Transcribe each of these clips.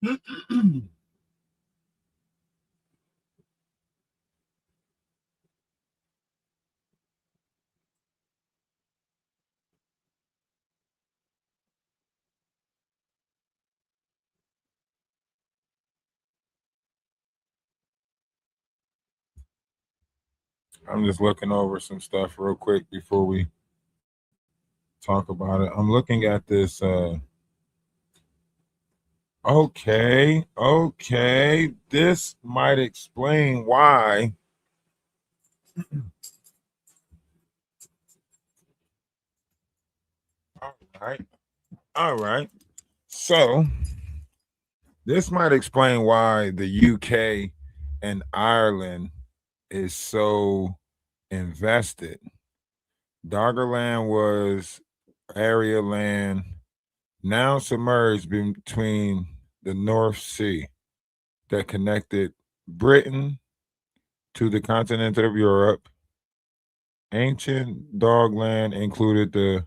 I'm just looking over some stuff real quick before we talk about it. I'm looking at this. Okay. This might explain why. All right. All right. So this might explain why the UK and Ireland is so invested. Doggerland was area land now submerged between the North Sea that connected Britain to the continent of Europe. Ancient Dogland included the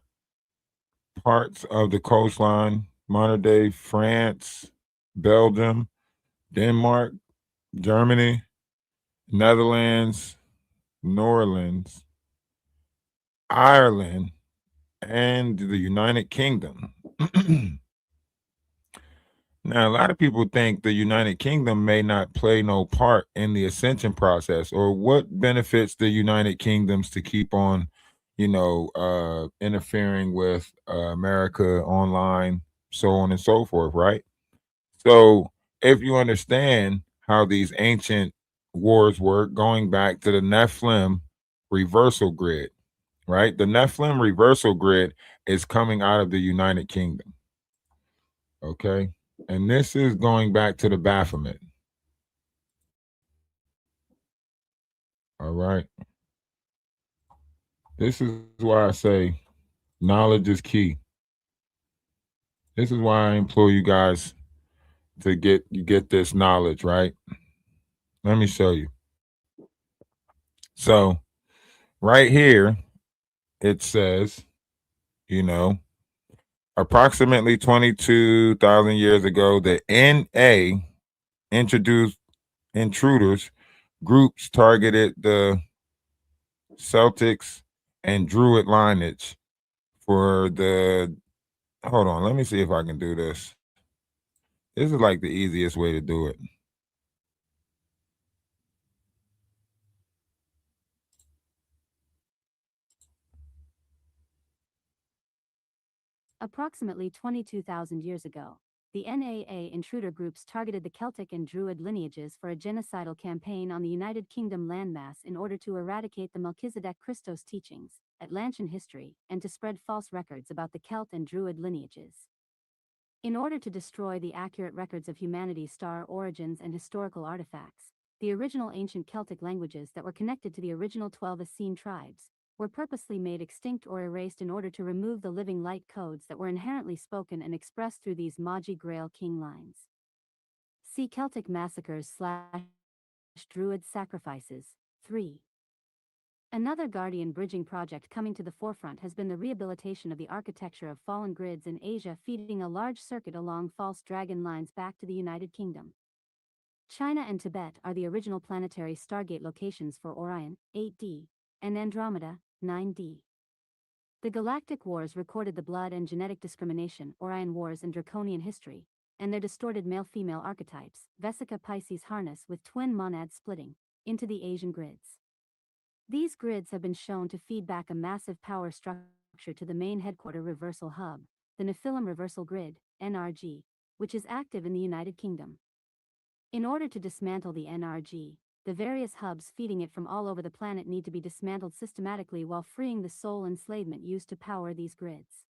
parts of the coastline, modern day France, Belgium, Denmark, Germany, Netherlands, New Orleans, Ireland, and the United Kingdom. Now, a lot of people think the United Kingdom may not play no part in the ascension process, or what benefits the United Kingdoms to keep on, interfering with America online, so on and so forth, right? So, if you understand how these ancient wars work, going back to the Nephilim reversal grid, right? The Nephilim reversal grid is coming out of the United Kingdom. Okay. And this is going back to the Baphomet. All right. This is why I say knowledge is key. This is why I implore you guys to get this knowledge, right? Let me show you. So right here, it says, you know, approximately 22,000 years ago, the NA introduced intruders groups targeted the Celtics and Druid lineage for the. Hold on, let me see if I can do this. This is like the easiest way to do it. Approximately 22,000 years ago, the NAA intruder groups targeted the Celtic and Druid lineages for a genocidal campaign on the United Kingdom landmass in order to eradicate the Melchizedek Christos teachings, Atlantean history, and to spread false records about the Celt and Druid lineages. In order to destroy the accurate records of humanity's star origins and historical artifacts, the original ancient Celtic languages that were connected to the original 12 Essene tribes were purposely made extinct or erased in order to remove the living light codes that were inherently spoken and expressed through these Magi Grail king lines. See Celtic massacres / Druid sacrifices. 3. Another Guardian bridging project coming to the forefront has been the rehabilitation of the architecture of fallen grids in Asia, feeding a large circuit along false dragon lines back to the United Kingdom. China and Tibet are the original planetary stargate locations for Orion, 8D, and Andromeda, 9D. The Galactic Wars recorded the blood and genetic discrimination, Orion Wars and Draconian history, and their distorted male-female archetypes, Vesica Pisces harness with twin monads splitting, into the Asian grids. These grids have been shown to feed back a massive power structure to the main headquarter reversal hub, the Nephilim Reversal Grid, NRG, which is active in the United Kingdom. In order to dismantle the NRG, the various hubs feeding it from all over the planet need to be dismantled systematically while freeing the soul enslavement used to power these grids.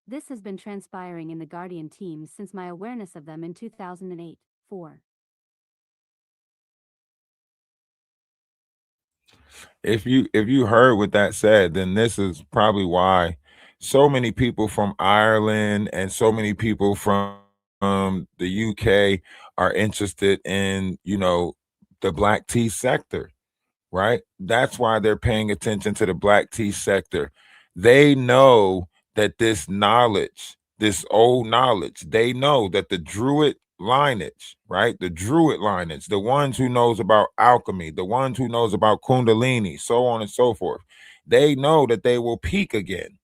This has been transpiring in the Guardian teams since my awareness of them in 2008-4. If you heard what that said, then this is probably why so many people from Ireland and so many people from the UK are interested in, the black tea sector, right? That's why they're paying attention to the black tea sector. They know that this knowledge, this old knowledge, they know that the Druid lineage, right? The Druid lineage, the ones who knows about alchemy, the ones who knows about Kundalini, so on and so forth. They know that they will peak again.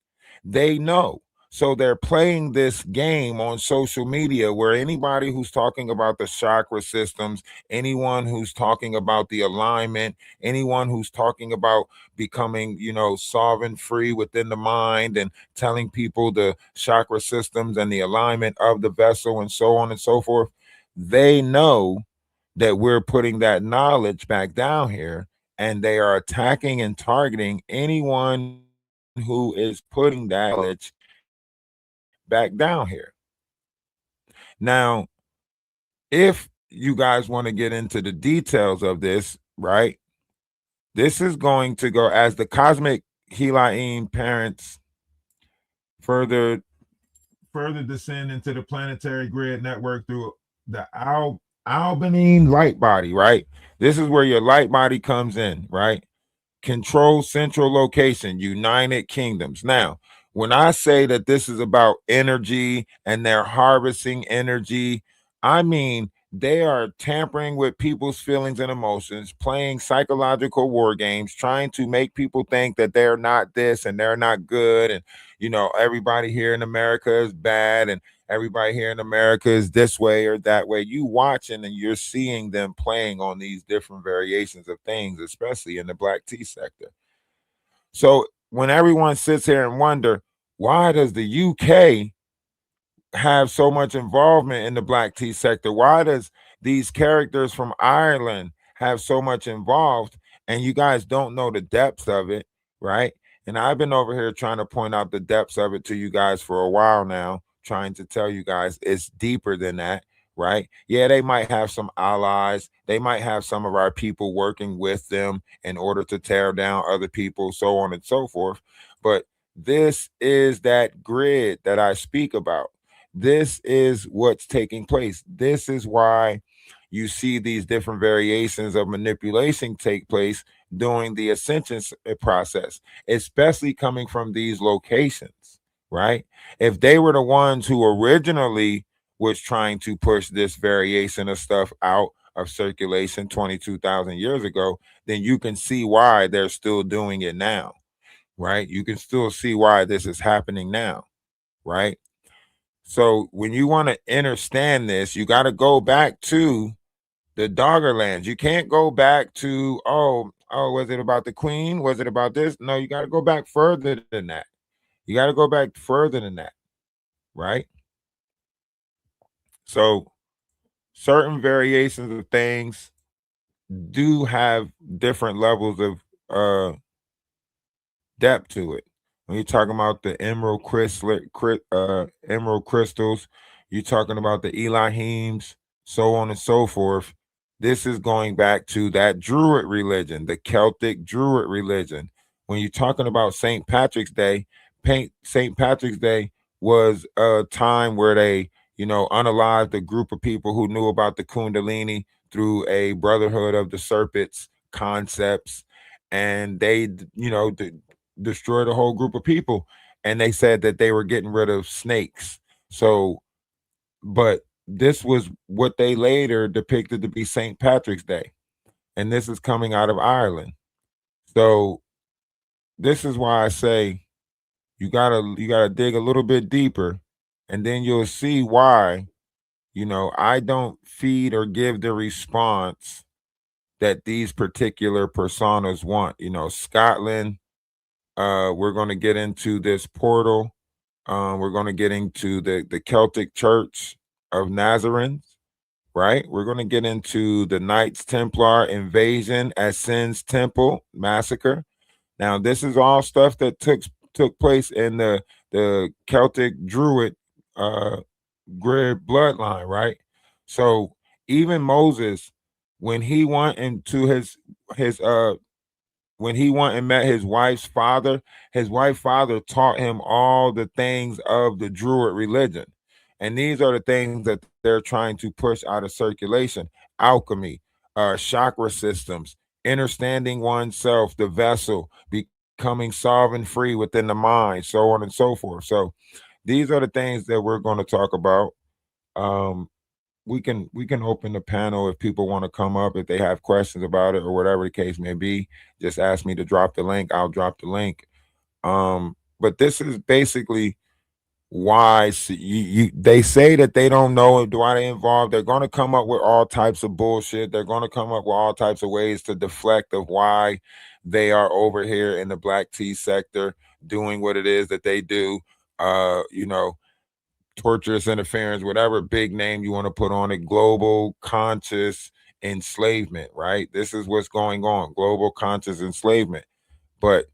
They know. So they're playing this game on social media where anybody who's talking about the chakra systems, anyone who's talking about the alignment, anyone who's talking about becoming, solvent free within the mind and telling people the chakra systems and the alignment of the vessel and so on and so forth, they know that we're putting that knowledge back down here, and they are attacking and targeting anyone who is putting that knowledge back down here. Now, if you guys want to get into the details of this, right? This is going to go as the cosmic Helaim parents further descend into the planetary grid network through the Albanine light body, right? This is where your light body comes in, right? Control central location, United Kingdoms. Now, when I say that this is about energy and they're harvesting energy, I mean they are tampering with people's feelings and emotions, playing psychological war games, trying to make people think that they're not this and they're not good. And, everybody here in America is bad and everybody here in America is this way or that way. You watching and you're seeing them playing on these different variations of things, especially in the black tea sector. So when everyone sits here and wonder, why does the UK have so much involvement in the black tea sector? Why does these characters from Ireland have so much involved? And you guys don't know the depths of it, right? And I've been over here trying to point out the depths of it to you guys for a while now, trying to tell you guys it's deeper than that, right? Yeah, they might have some allies. They might have some of our people working with them in order to tear down other people, so on and so forth. But this is that grid that I speak about. This is what's taking place. This is why you see these different variations of manipulation take place during the ascension process, especially coming from these locations, right? If they were the ones who originally was trying to push this variation of stuff out of circulation 22,000 years ago, then you can see why they're still doing it now, right? You can still see why this is happening now, right? So when you want to understand this, you got to go back to the Doggerlands. You can't go back to, was it about the Queen? Was it about this? No, you got to go back further than that. You got to go back further than that, right? So certain variations of things do have different levels of depth to it. When you're talking about the emerald crystals, you're talking about the Elohims, so on and so forth. This is going back to that Druid religion, the Celtic Druid religion. When you're talking about St. Patrick's Day, St. Patrick's Day was a time where they, unalived a group of people who knew about the Kundalini through a Brotherhood of the Serpents concepts, and they, destroyed a whole group of people, and they said that they were getting rid of snakes. So, but this was what they later depicted to be St. Patrick's Day, and this is coming out of Ireland. So this is why I say you gotta dig a little bit deeper, and then you'll see why, I don't feed or give the response that these particular personas want. Scotland, we're going to get into this portal. We're going to get into the Celtic Church of Nazarenes, right? We're going to get into the Knights Templar invasion at Sin's Temple massacre. Now, this is all stuff that took place in the Celtic Druid uh, grid bloodline, right? So even Moses, when he went into his when he went and met his wife's father taught him all the things of the Druid religion. And these are the things that they're trying to push out of circulation: alchemy, chakra systems, understanding oneself, the vessel, becoming solvent free within the mind, so on and so forth. So these are the things that we're going to talk about. Um, we can open the panel if people want to come up, if they have questions about it or whatever the case may be. Just ask me to drop the link. I'll drop the link. But this is basically why they say that they don't know why they involved. They're going to come up with all types of bullshit. They're going to come up with all types of ways to deflect of why they are over here in the black tea sector doing what it is that they do. You know, torturous interference, whatever big name you want to put on it, global conscious enslavement, right? This is what's going on, global conscious enslavement. But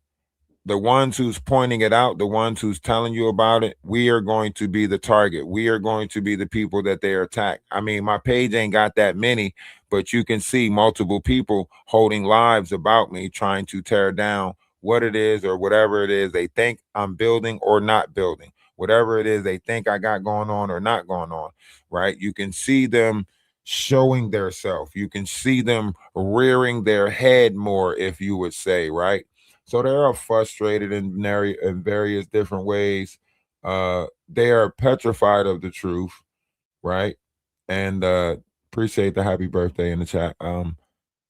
the ones who's pointing it out, the ones who's telling you about it, we are going to be the target. We are going to be the people that they attack. I mean, my page ain't got that many, but you can see multiple people holding lives about me trying to tear down what it is or whatever it is they think I'm building or not building. Whatever it is they think I got going on or not going on, right? You can see them showing their self. You can see them rearing their head more, if you would say, right? So they are frustrated in various different ways. They are petrified of the truth, right? And appreciate the happy birthday in the chat.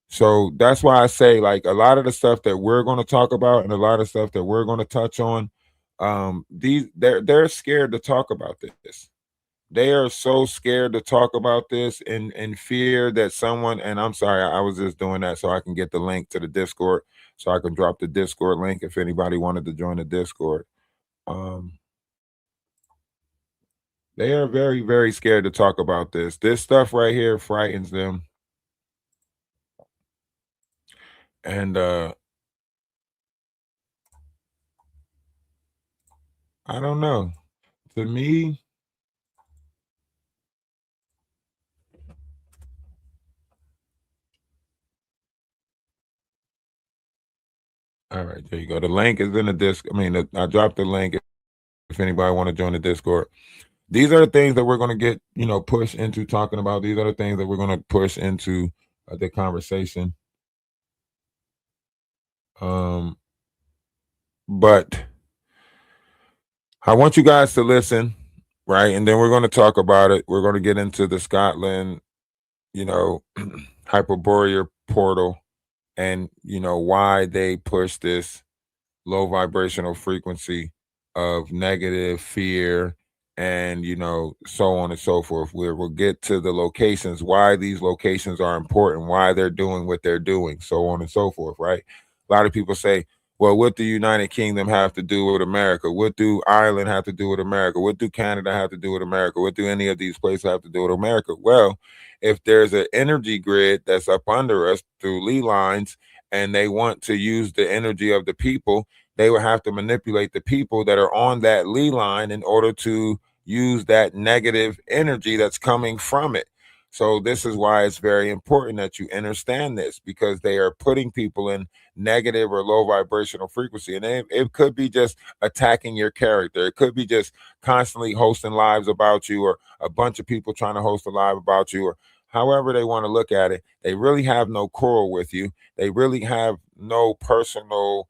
So that's why I say, like, a lot of the stuff that we're going to talk about and a lot of stuff that we're going to touch on, they're scared to talk about this. They are so scared to talk about this in fear that someone, and I'm sorry, I was just doing that so I can get the link to the Discord, so I can drop the Discord link if anybody wanted to join the Discord. Um, they are very, very scared to talk about this. This stuff right here frightens them. And I don't know. To me, all right, there you go. The link is in the disc. I mean, I dropped the link if anybody want to join the Discord. These are the things that we're going to get, push into talking about. These are the things that we're going to push into the conversation. Um, but I want you guys to listen, right? And then we're going to talk about it. We're going to get into the Scotland, you know, Hyperborea portal and, why they push this low vibrational frequency of negative fear and so on and so forth. We'll get to the locations, why these locations are important, why they're doing what they're doing, so on and so forth, right? A lot of people say, well, what do United Kingdom have to do with America? What do Ireland have to do with America? What do Canada have to do with America? What do any of these places have to do with America? Well, if there's an energy grid that's up under us through Lee lines and they want to use the energy of the people, they would have to manipulate the people that are on that Lee line in order to use that negative energy that's coming from it. So this is why it's very important that you understand this, because they are putting people in negative or low vibrational frequency. And it could be just attacking your character. It could be just constantly hosting lives about you, or a bunch of people trying to host a live about you, or however they want to look at it. They really have no quarrel with you. They really have no personal,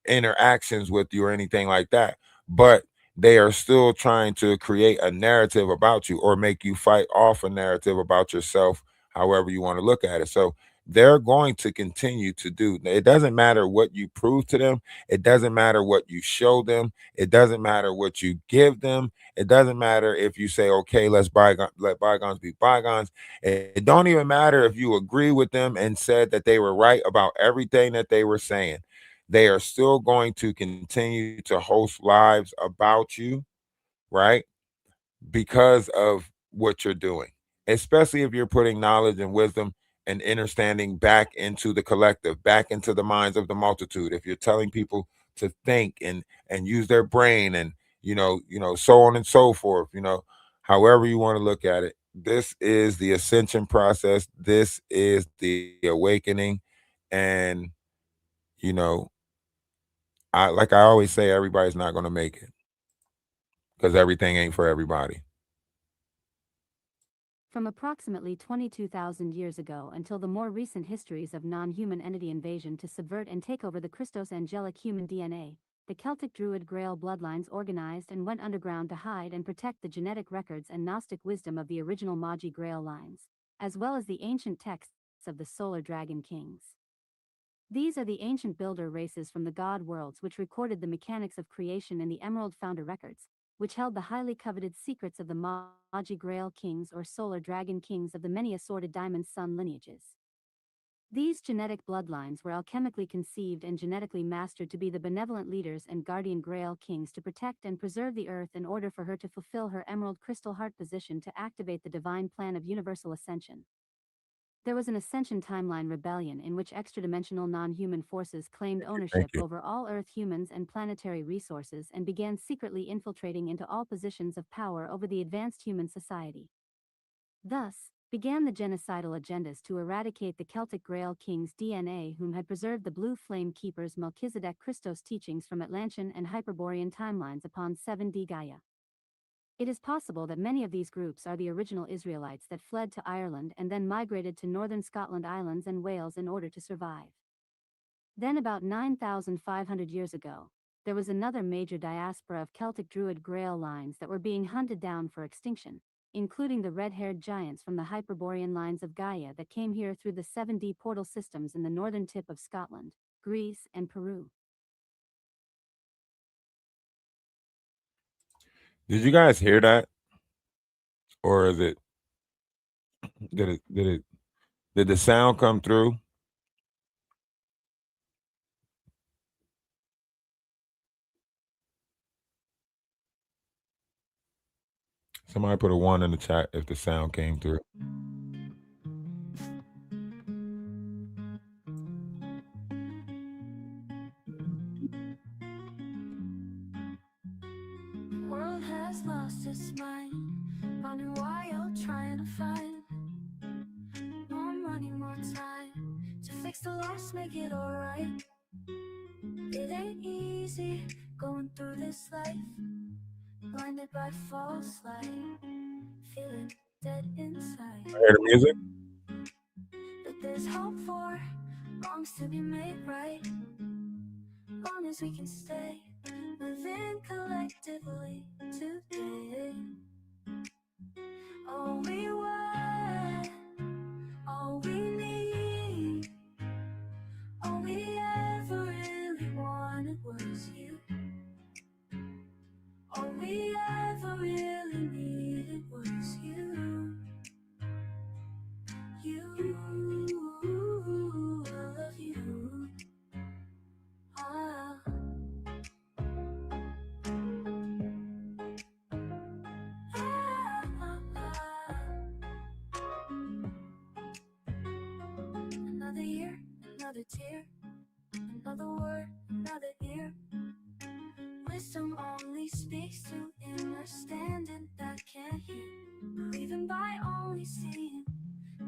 interactions with you or anything like that. But they are still trying to create a narrative about you or make you fight off a narrative about yourself, however you want to look at it. So they're going to continue to do. It doesn't matter what you prove to them. It doesn't matter what you show them. It doesn't matter what you give them. It doesn't matter if you say, okay, let bygones be bygones. It don't even matter if you agree with them and said that they were right about everything that they were saying. They are still going to continue to host lives about you, right? Because of what you're doing, especially if you're putting knowledge and wisdom and understanding back into the collective, back into the minds of the multitude. If you're telling people to think and use their brain and so on and so forth, however you want to look at it. This is the ascension process. This is the awakening. And you know, I always say, everybody's not going to make it because everything ain't for everybody. From approximately 22,000 years ago until the more recent histories of non-human entity invasion to subvert and take over the Christos angelic human DNA, the Celtic Druid Grail bloodlines organized and went underground to hide and protect the genetic records and Gnostic wisdom of the original Magi Grail lines, as well as the ancient texts of the Solar Dragon Kings. These are the ancient builder races from the god worlds which recorded the mechanics of creation in the Emerald Founder records, which held the highly coveted secrets of the Magi Grail kings or Solar Dragon kings of the many assorted diamond sun lineages. These genetic bloodlines were alchemically conceived and genetically mastered to be the benevolent leaders and guardian Grail kings to protect and preserve the earth in order for her to fulfill her emerald crystal heart position to activate the divine plan of universal ascension. There was an Ascension Timeline rebellion in which extra-dimensional non-human forces claimed Thank ownership you. over all Earth humans and planetary resources and began secretly infiltrating into all positions of power over the advanced human society. Thus, began the genocidal agendas to eradicate the Celtic Grail King's DNA whom had preserved the Blue Flame Keeper's Melchizedek Christos teachings from Atlantean and Hyperborean timelines upon 7D Gaia. It is possible that many of these groups are the original Israelites that fled to Ireland and then migrated to northern Scotland Islands and Wales in order to survive. Then about 9,500 years ago, there was another major diaspora of Celtic Druid Grail lines that were being hunted down for extinction, including the red-haired giants from the Hyperborean lines of Gaia that came here through the 7D portal systems in the northern tip of Scotland, Greece, and Peru. Did you guys hear that, or is it did the sound come through? Somebody put a one in the chat if the sound came through. World has lost its mind, running wild, trying to find more money, more time to fix the loss, make it alright. It ain't easy going through this life, blinded by false light, feeling dead inside. Hear the music? But there's hope for wrongs to be made right, long as we can stay living collectively today. All we want, all we need, all we ever really wanted was you. All we ever really needed was you. You, I love you. Ah. Another year, another tear, another word, another ear. Wisdom only speaks to understanding that can't hear. Believing by only seeing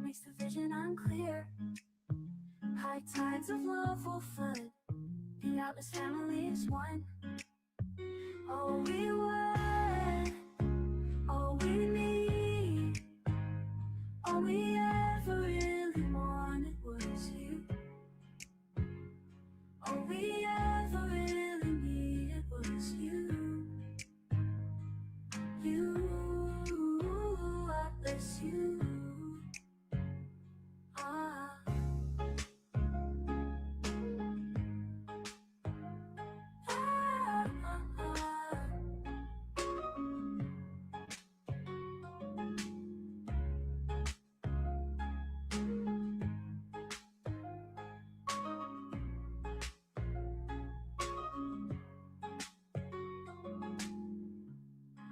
makes the vision unclear. High tides of love will flood, the Atlas family is one. All we want, all we need, all we ever really wanted was you. All we ever really needed was you. You, Atlas, you. Ah. Ah, ah, ah.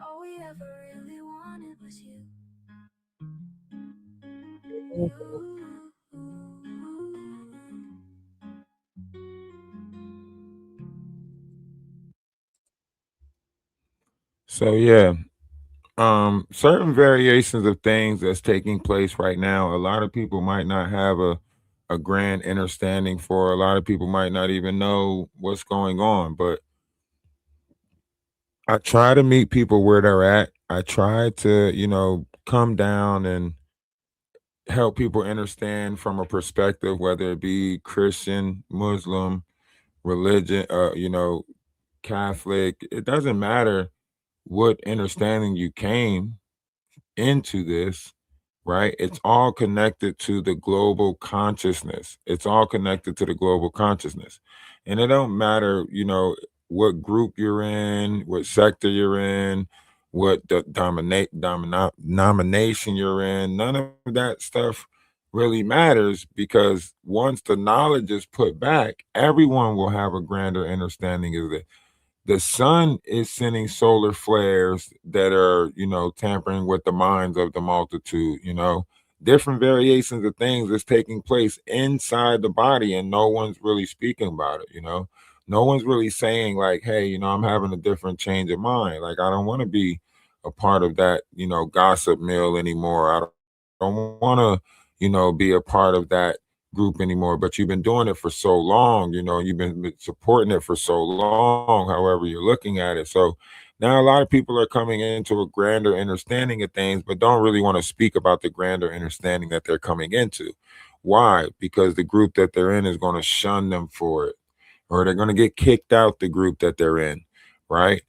All we ever really wanted was you. So yeah, certain variations of things that's taking place right now. A lot of people might not have a grand understanding for. A lot of people might not even know what's going on. But I try to meet people where they're at. I try to, come down and help people understand from a perspective, whether it be Christian, Muslim, religion, Catholic, it doesn't matter what understanding you came into this, right? It's all connected to the global consciousness. It's all connected to the global consciousness. And it don't matter, what group you're in, what sector you're in, what the nomination you're in. None of that stuff really matters, because once the knowledge is put back, everyone will have a grander understanding of it. The sun is sending solar flares that are, tampering with the minds of the multitude, different variations of things that's taking place inside the body, and no one's really speaking about it. No one's really saying, like, hey, I'm having a different change of mind. Like, I don't want to be a part of that, gossip mill anymore. I don't want to, be a part of that group anymore. But you've been doing it for so long, you've been supporting it for so long, however you're looking at it. So now a lot of people are coming into a grander understanding of things, but don't really want to speak about the grander understanding that they're coming into. Why? Because the group that they're in is going to shun them for it, or they're going to get kicked out the group that they're in, right?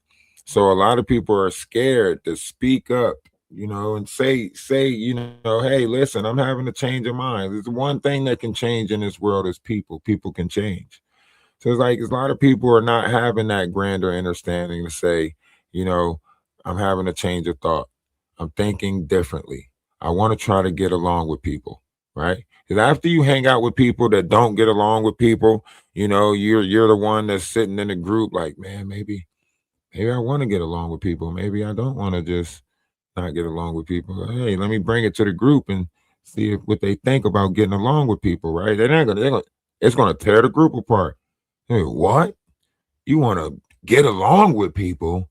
So a lot of people are scared to speak up, and say, hey, listen, I'm having a change of mind. There's one thing that can change in this world is people. People can change. So it's like a lot of people are not having that grander understanding to say, you know, I'm having a change of thought. I'm thinking differently. I want to try to get along with people, right? Because after you hang out with people that don't get along with people, you're the one that's sitting in a group like, man, maybe I want to get along with people. Maybe I don't want to just not get along with people. Hey, let me bring it to the group and see what they think about getting along with people, right? It's gonna tear the group apart. Hey, what? You want to get along with people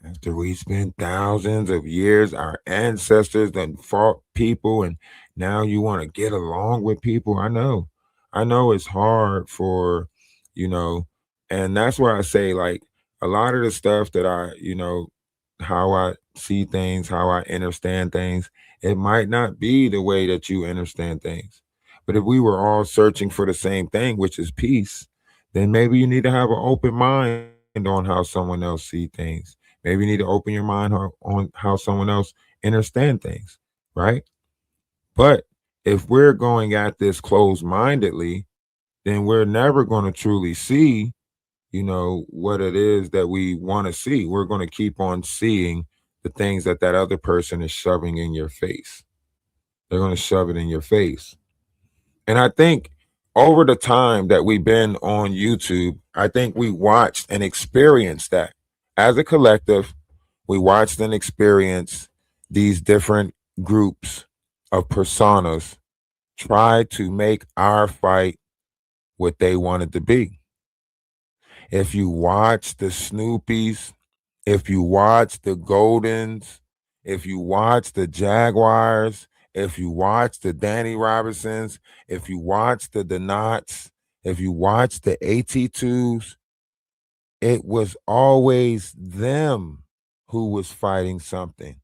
after we spent thousands of years, our ancestors done fought people, and now you want to get along with people? I know it's hard for, you know, and that's why I say, like, a lot of the stuff that how I see things, how I understand things, it might not be the way that you understand things. But if we were all searching for the same thing, which is peace, then maybe you need to have an open mind on how someone else see things. Maybe you need to open your mind on how someone else understand things, right? But if we're going at this closed mindedly, then we're never going to truly see, what it is that we want to see. We're going to keep on seeing the things that other person is shoving in your face. They're going to shove it in your face. And I think over the time that we've been on YouTube, I think we watched and experienced that as a collective. We watched and experienced these different groups of personas try to make our fight what they wanted to be. If you watch the Snoopies, if you watch the Goldens, if you watch the Jaguars, if you watch the Danny Robinsons, if you watch the Donots, if you watch the AT2s, it was always them who was fighting something,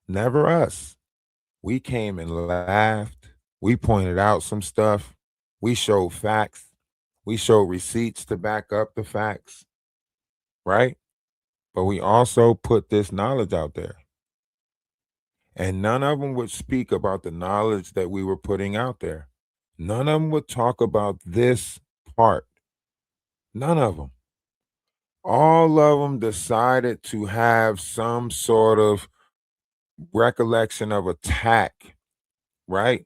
never us. We came and laughed. We pointed out some stuff. We showed facts. We showed receipts to back up the facts, right? But we also put this knowledge out there. And none of them would speak about the knowledge that we were putting out there. None of them would talk about this part. None of them. All of them decided to have some sort of recollection of attack, right?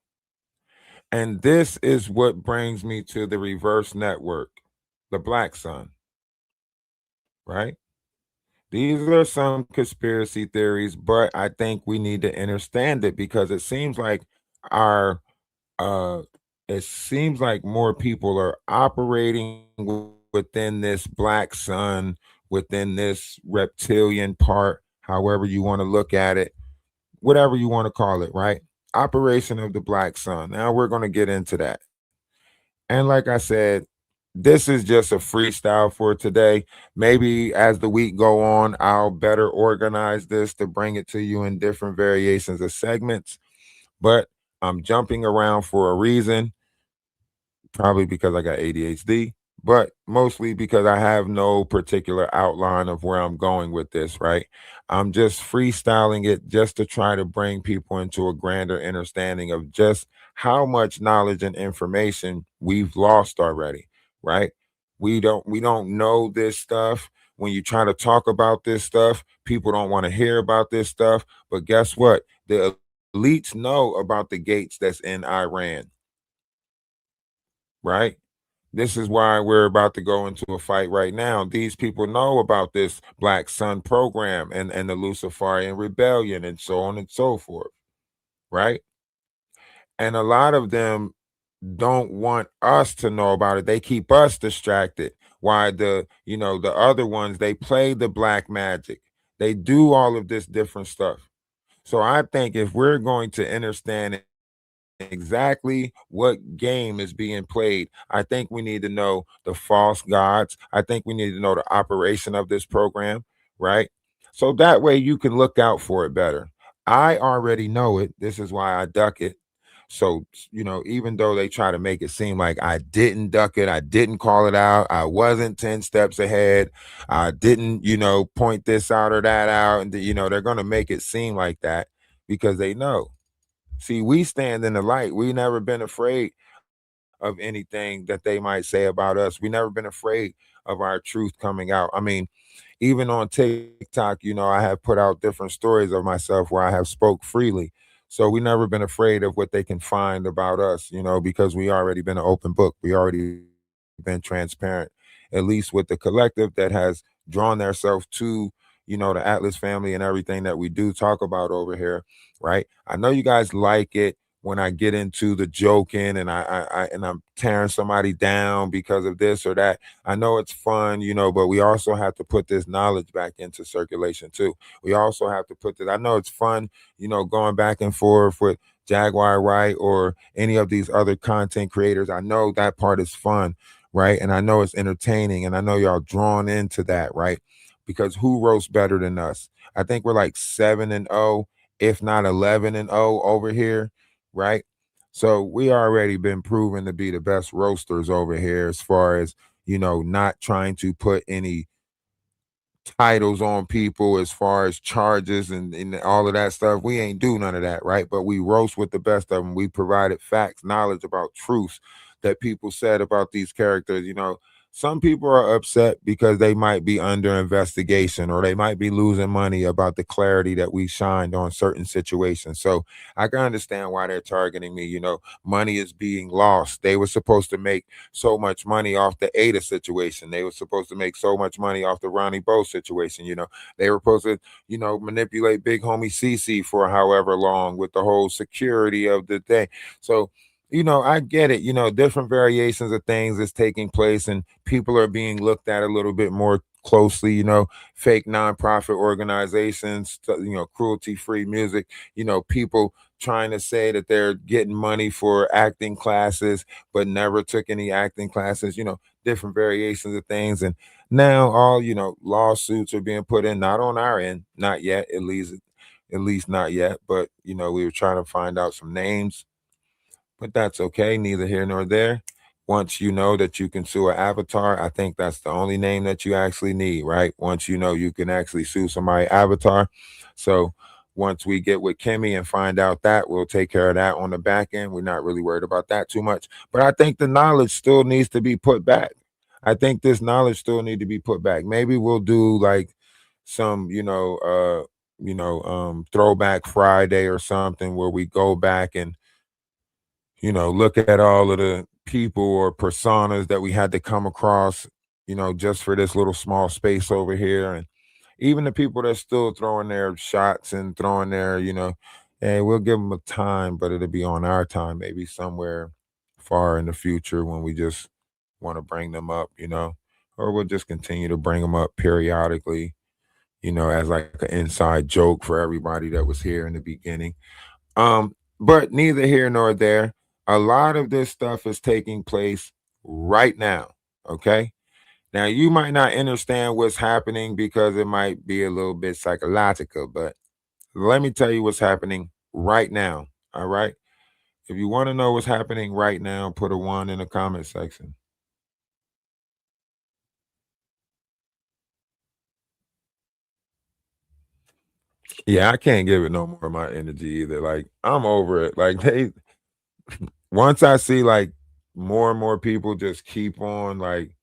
And this is what brings me to the reverse network, the Black Sun, right? These are some conspiracy theories, but I think we need to understand it because it seems like our uh it seems like more people are operating within this black sun, within this reptilian part, however you want to look at it, whatever you want to call it, right? Operation of the black sun. Now we're going to get into that. And like I said, this is just a freestyle for today. Maybe as the week go on, I'll better organize this to bring it to you in different variations of segments. But I'm jumping around for a reason, probably because I got ADHD. but mostly because I have no particular outline of where I'm going with this, right? I'm just freestyling it just to try to bring people into a grander understanding of just how much knowledge and information we've lost already, right? We don't know this stuff. When you try to talk about this stuff, people don't want to hear about this stuff. But guess what? The elites know about the gates that's in Iran, right? This is why we're about to go into a fight right now. These people know about this Black Sun program and the Luciferian rebellion and so on and so forth, right? And a lot of them don't want us to know about it. They keep us distracted. Why the other ones, they play the black magic. They do all of this different stuff. So I think if we're going to understand exactly what game is being played, I think we need to know the false gods. I think we need to know the operation of this program, right? So that way you can look out for it better. I already know it. This is why I duck it. So, even though they try to make it seem like I didn't duck it, I didn't call it out, I wasn't 10 steps ahead, I didn't, point this out or that out. And, they're going to make it seem like that because they know. See, we stand in the light. We never been afraid of anything that they might say about us. We never been afraid of our truth coming out. I mean, even on TikTok, I have put out different stories of myself where I have spoke freely. So we never been afraid of what they can find about us, because we already been an open book. We already been transparent, at least with the collective that has drawn themselves to, the Atlas family and everything that we do talk about over here, right? I know you guys like it when I get into the joking and I'm tearing somebody down because of this or that. I know it's fun, but we also have to put this knowledge back into circulation too. We also have to put this. I know it's fun, going back and forth with Jaguar Wright or any of these other content creators. I know that part is fun, right? And I know it's entertaining, and I know y'all drawn into that, right? Because who roasts better than us? I think we're like 7-0, if not 11-0 over here, right? So we already been proven to be the best roasters over here as far as, not trying to put any titles on people as far as charges and all of that stuff. We ain't do none of that, right? But we roast with the best of them. We provided facts, knowledge about truths that people said about these characters. Some people are upset because they might be under investigation or they might be losing money about the clarity that we shined on certain situations. So I can understand why they're targeting me. Money is being lost. They were supposed to make so much money off the Ada situation. They were supposed to make so much money off the Ronnie Bo situation. They were supposed to, manipulate big homie CC for however long with the whole security of the thing. So, I get it. Different variations of things is taking place, and people are being looked at a little bit more closely. Fake nonprofit organizations, cruelty free music. People trying to say that they're getting money for acting classes, but never took any acting classes. Different variations of things, and now all lawsuits are being put in. Not on our end, not yet, at least not yet. But we were trying to find out some names, but that's okay, neither here nor there. Once you know that you can sue an avatar, I think that's the only name that you actually need, right? Once you know you can actually sue somebody avatar. So once we get with Kimmy and find out that, we'll take care of that on the back end. We're not really worried about that too much. But I think the knowledge still needs to be put back. I think this knowledge still need to be put back. Maybe we'll do like some, throwback Friday or something where we go back and look at all of the people or personas that we had to come across, just for this little small space over here. And even the people that's still throwing their shots and throwing their, hey, we'll give them a time, but it'll be on our time, maybe somewhere far in the future when we just want to bring them up, or we'll just continue to bring them up periodically, as like an inside joke for everybody that was here in the beginning. But neither here nor there. A lot of this stuff is taking place right now. Okay. Now you might not understand what's happening because it might be a little bit psychological, but let me tell you what's happening right now. All right. If you want to know what's happening right now, put a one in the comment section. Yeah, I can't give it no more of my energy either. Like I'm over it. Like they once I see like more and more people just keep on like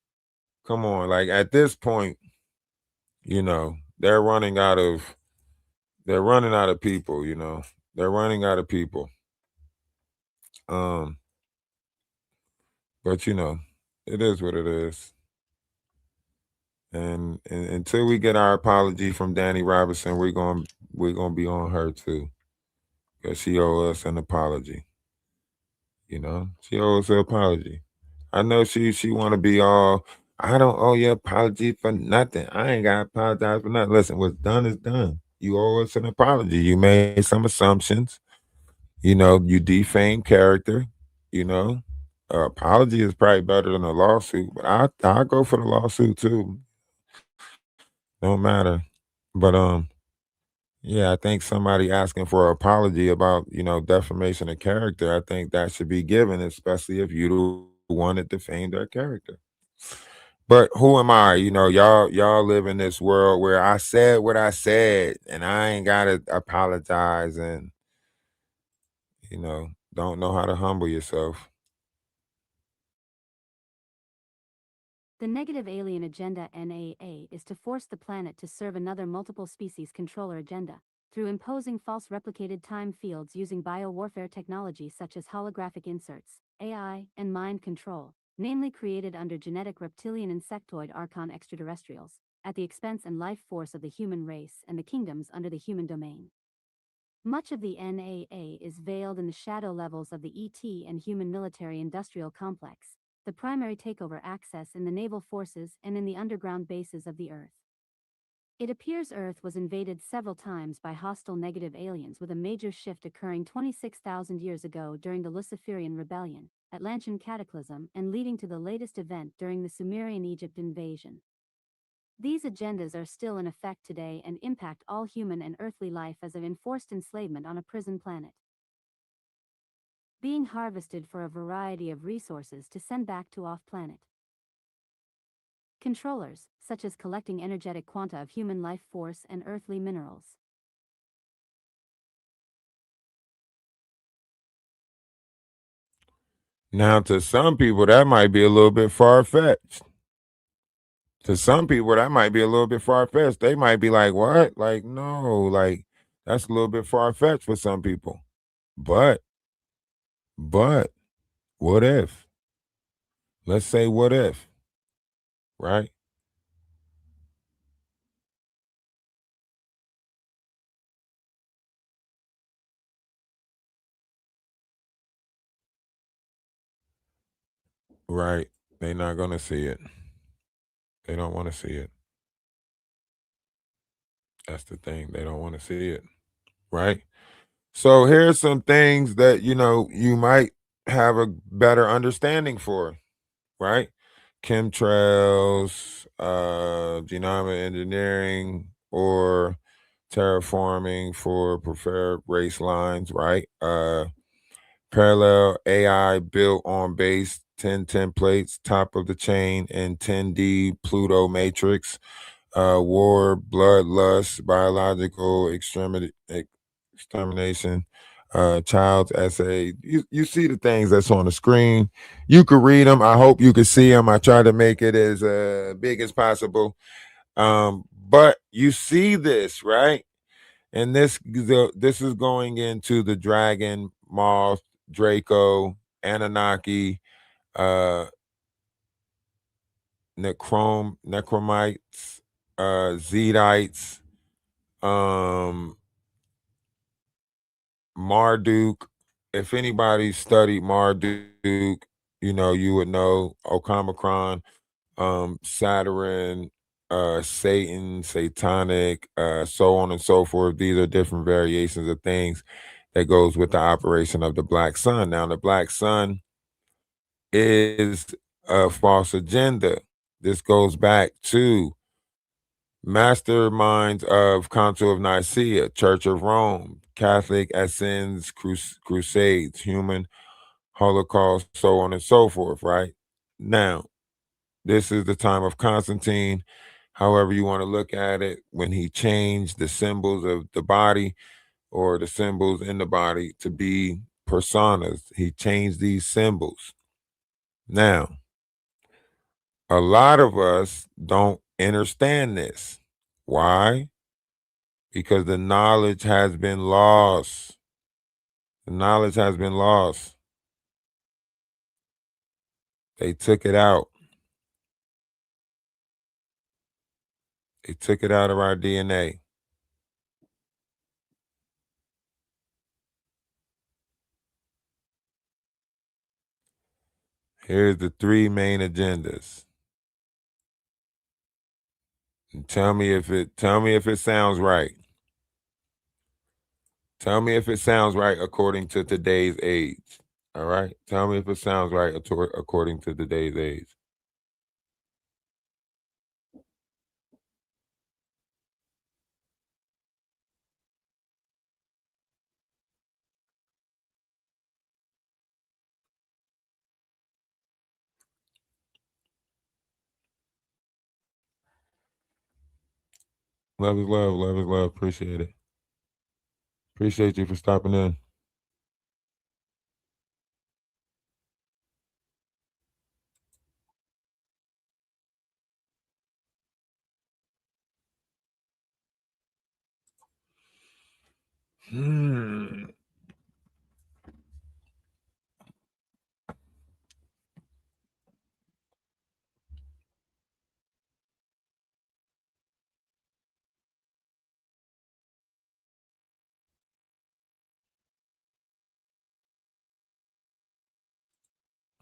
come on, like at this point, you know, they're running out of people, you know. They're running out of people. Um, but you know, it is what it is. And until we get our apology from Danny Robinson, we're gonna be on her too. Because she owes us an apology. You know, she owes an apology. I know she want to be all. I don't owe you apology for nothing. I ain't got to apologize for nothing. Listen, what's done is done. You owe us an apology. You made some assumptions. You know, you defamed character. You know, apology is probably better than a lawsuit, but I go for the lawsuit too. Don't matter. But yeah, I think somebody asking for an apology about, you know, defamation of character, I think that should be given, especially if you the one that defamed their character. But who am I? You know, y'all live in this world where I said what I said and I ain't gotta apologize and, you know, don't know how to humble yourself. The negative alien agenda NAA is to force the planet to serve another multiple species controller agenda through imposing false replicated time fields using biowarfare technology such as holographic inserts, AI, and mind control, namely created under genetic reptilian insectoid archon extraterrestrials, at the expense and life force of the human race and the kingdoms under the human domain. Much of the NAA is veiled in the shadow levels of the ET and human military industrial complex, the primary takeover access in the naval forces and in the underground bases of the Earth. It appears Earth was invaded several times by hostile negative aliens, with a major shift occurring 26,000 years ago during the Luciferian Rebellion, Atlantean Cataclysm, and leading to the latest event during the Sumerian Egypt invasion. These agendas are still in effect today and impact all human and earthly life as of enforced enslavement on a prison planet, being harvested for a variety of resources to send back to off-planet. Controllers, such as collecting energetic quanta of human life force and earthly minerals. Now, to some people, that might be a little bit far fetched. To some people, that might be a little bit far fetched. They might be like, what? Like, no, like, that's a little bit far fetched for some people. But, but, what if? Let's say, what if, right? Right. They're not going to see it. They don't want to see it. That's the thing. They don't want to see it. Right. So here's some things that, you know, you might have a better understanding for, right? Chemtrails, genomic engineering, or terraforming for preferred race lines, right? Parallel AI built on base 10 templates, top of the chain, and 10D Pluto matrix, war, bloodlust, biological extermination, child's essay. You see the things that's on the screen. You could read them. I hope you could see them. I try to make it as big as possible. But you see this, right? And this is going into the dragon, moth, Draco, Anunnaki, uh, necromites, Zedites, um, Marduk. If anybody studied Marduk, you know, you would know Okamacron, Saturn, Satan, Satanic, so on and so forth. These are different variations of things that goes with the operation of the black sun. Now, the black sun is a false agenda. This goes back to masterminds of Council of Nicaea, Church of Rome, Catholic Essenes, Crusades, human Holocaust, so on and so forth, right? Now, this is the time of Constantine, however you want to look at it, when he changed the symbols of the body or the symbols in the body to be personas. He changed these symbols. Now, a lot of us don't understand this. Why? Because the knowledge has been lost. The knowledge has been lost. They took it out. They took it out of our DNA. Here's the three main agendas. And tell me if it sounds right. Tell me if it sounds right according to today's age. All right? Tell me if it sounds right according to today's age. Love is love. Love is love. Appreciate it. Appreciate you for stopping in. Hmm.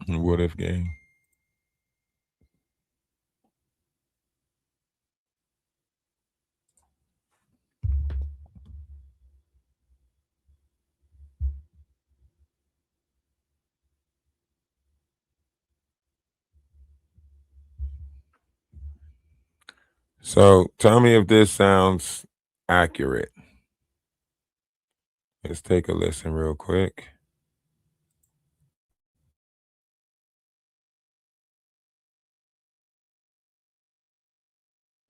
What if game? So tell me if this sounds accurate. Let's take a listen real quick.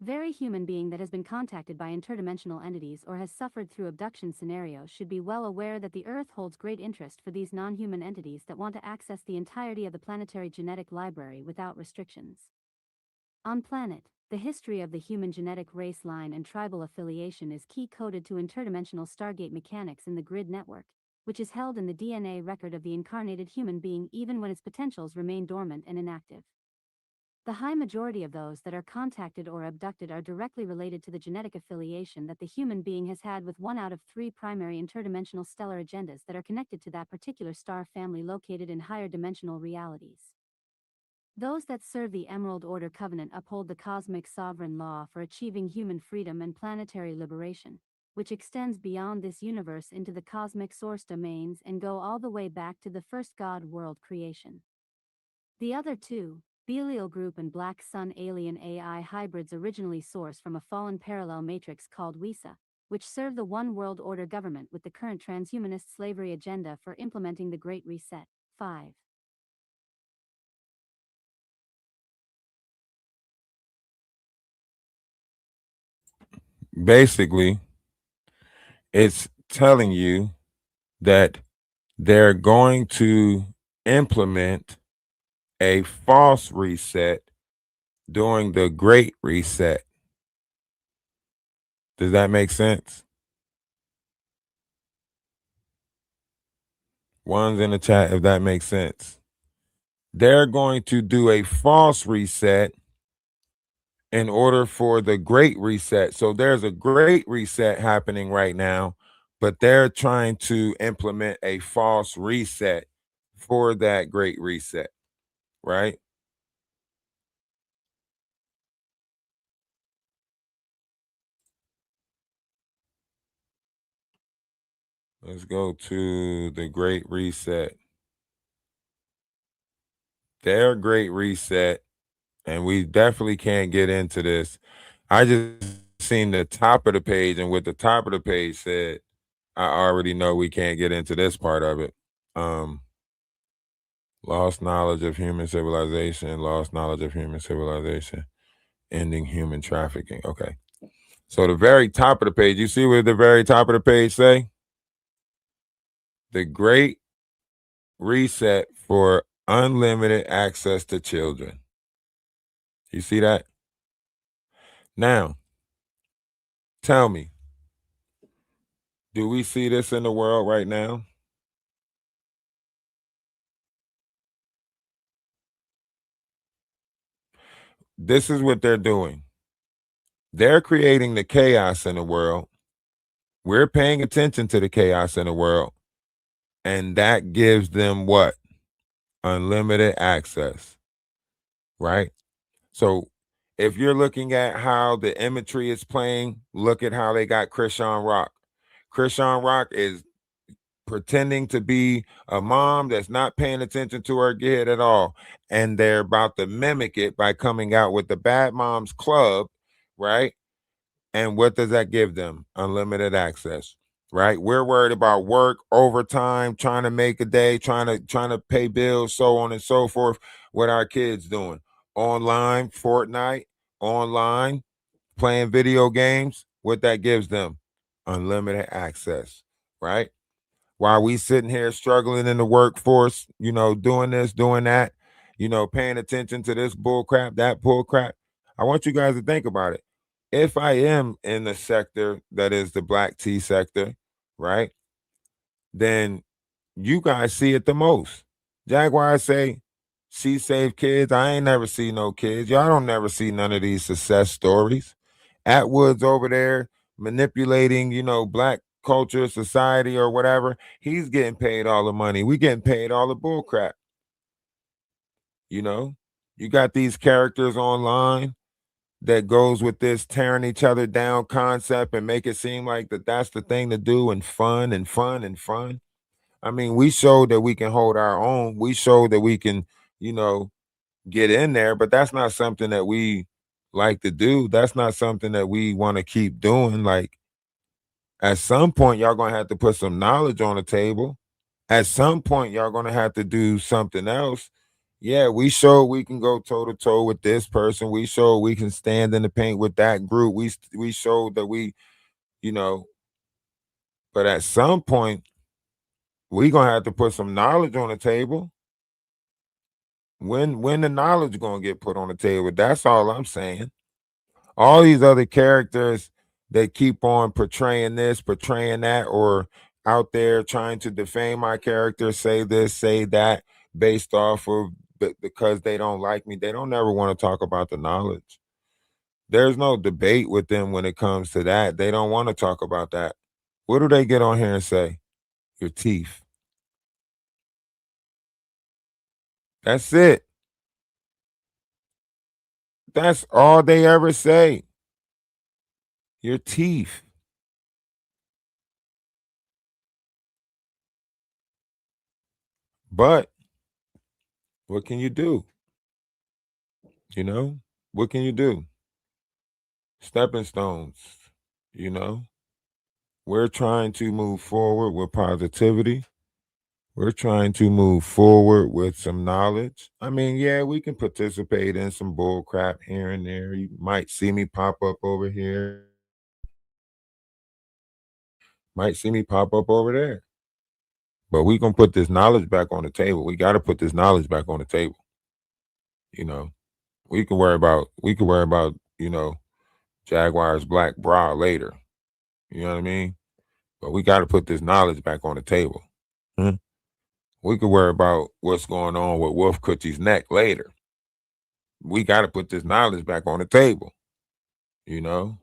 Very human being that has been contacted by interdimensional entities or has suffered through abduction scenarios should be well aware that the Earth holds great interest for these non-human entities that want to access the entirety of the planetary genetic library without restrictions. On planet, the history of the human genetic race line and tribal affiliation is key-coded to interdimensional Stargate mechanics in the grid network, which is held in the DNA record of the incarnated human being even when its potentials remain dormant and inactive. The high majority of those that are contacted or abducted are directly related to the genetic affiliation that the human being has had with one out of three primary interdimensional stellar agendas that are connected to that particular star family located in higher dimensional realities. Those that serve the Emerald Order Covenant uphold the cosmic sovereign law for achieving human freedom and planetary liberation, which extends beyond this universe into the cosmic source domains and go all the way back to the first God world creation. The other two, Belial Group and Black Sun Alien AI hybrids, originally sourced from a fallen parallel matrix called WISA, which serve the One World Order government with the current transhumanist slavery agenda for implementing the Great Reset. 5. Basically, it's telling you that they're going to implement a false reset during the Great Reset. Does that make sense? One's in the chat if that makes sense. They're going to do a false reset in order for the Great Reset. So there's a Great Reset happening right now, but they're trying to implement a false reset for that Great Reset, right? Let's go to the Great Reset. Their Great Reset, and we definitely can't get into this. I just seen the top of the page, and what the top of the page said, I already know we can't get into this part of it. Lost knowledge of human civilization, lost knowledge of human civilization. ending human trafficking. Okay. So the very top of the page, you see what the very top of the page say? The Great Reset for unlimited access to children. You see that? Now, tell me, do we see this in the world right now? This is what they're doing. They're creating the chaos in the world. We're paying attention to the chaos in the world. And that gives them what? Unlimited access, right? So if you're looking at how the imagery is playing, look at how they got Krishan Rock. Krishan Rock is pretending to be a mom that's not paying attention to her kid at all. And they're about to mimic it by coming out with the Bad Moms Club, right? And what does that give them? Unlimited access, right? We're worried about work, overtime, trying to make a day, trying to pay bills, so on and so forth. What our kids doing? Online, Fortnite, online, playing video games. What that gives them? Unlimited access, right? While we sitting here struggling in the workforce, doing this, doing that, paying attention to this bull crap, that bull crap. I want you guys to think about it. If I am in the sector that is the black tea sector, right? Then you guys see it the most. Jaguar say she saved kids. I ain't never see no kids. Y'all don't never see none of these success stories. Atwood's over there manipulating, black culture, society, or whatever. He's getting paid all the money. We getting paid all the bull crap. You got these characters online that goes with this tearing each other down concept and make it seem like that's the thing to do, and fun and fun and fun. I mean, we showed that we can hold our own. We showed that we can, you know, get in there, but that's not something that we like to do. That's not something that we want to keep doing. Like, at some point, y'all gonna have to put some knowledge on the table. At some point, y'all gonna have to do something else. Yeah, we showed we can go toe to toe with this person. We showed we can stand in the paint with that group. We showed that you know, but at some point, we gonna have to put some knowledge on the table. When the knowledge gonna get put on the table? That's all I'm saying. All these other characters that keep on portraying this, portraying that, or out there trying to defame my character, say this, say that, based off of because they don't like me. They don't ever want to talk about the knowledge. There's no debate with them when it comes to that. They don't want to talk about that. What do they get on here and say? Your teeth. That's it. That's all they ever say. Your teeth. But what can you do? You know? What can you do? Stepping stones, you know? We're trying to move forward with positivity. We're trying to move forward with some knowledge. I mean, yeah, we can participate in some bull crap here and there. You might see me pop up over here, might see me pop up over there. But we gonna put this knowledge back on the table. We gotta put this knowledge back on the table. You know, we can worry about, Jaguar's black bra later. You know what I mean? But we gotta put this knowledge back on the table. Hmm? We could worry about what's going on with Wolf Coochie's neck later. We got to put this knowledge back on the table. You know,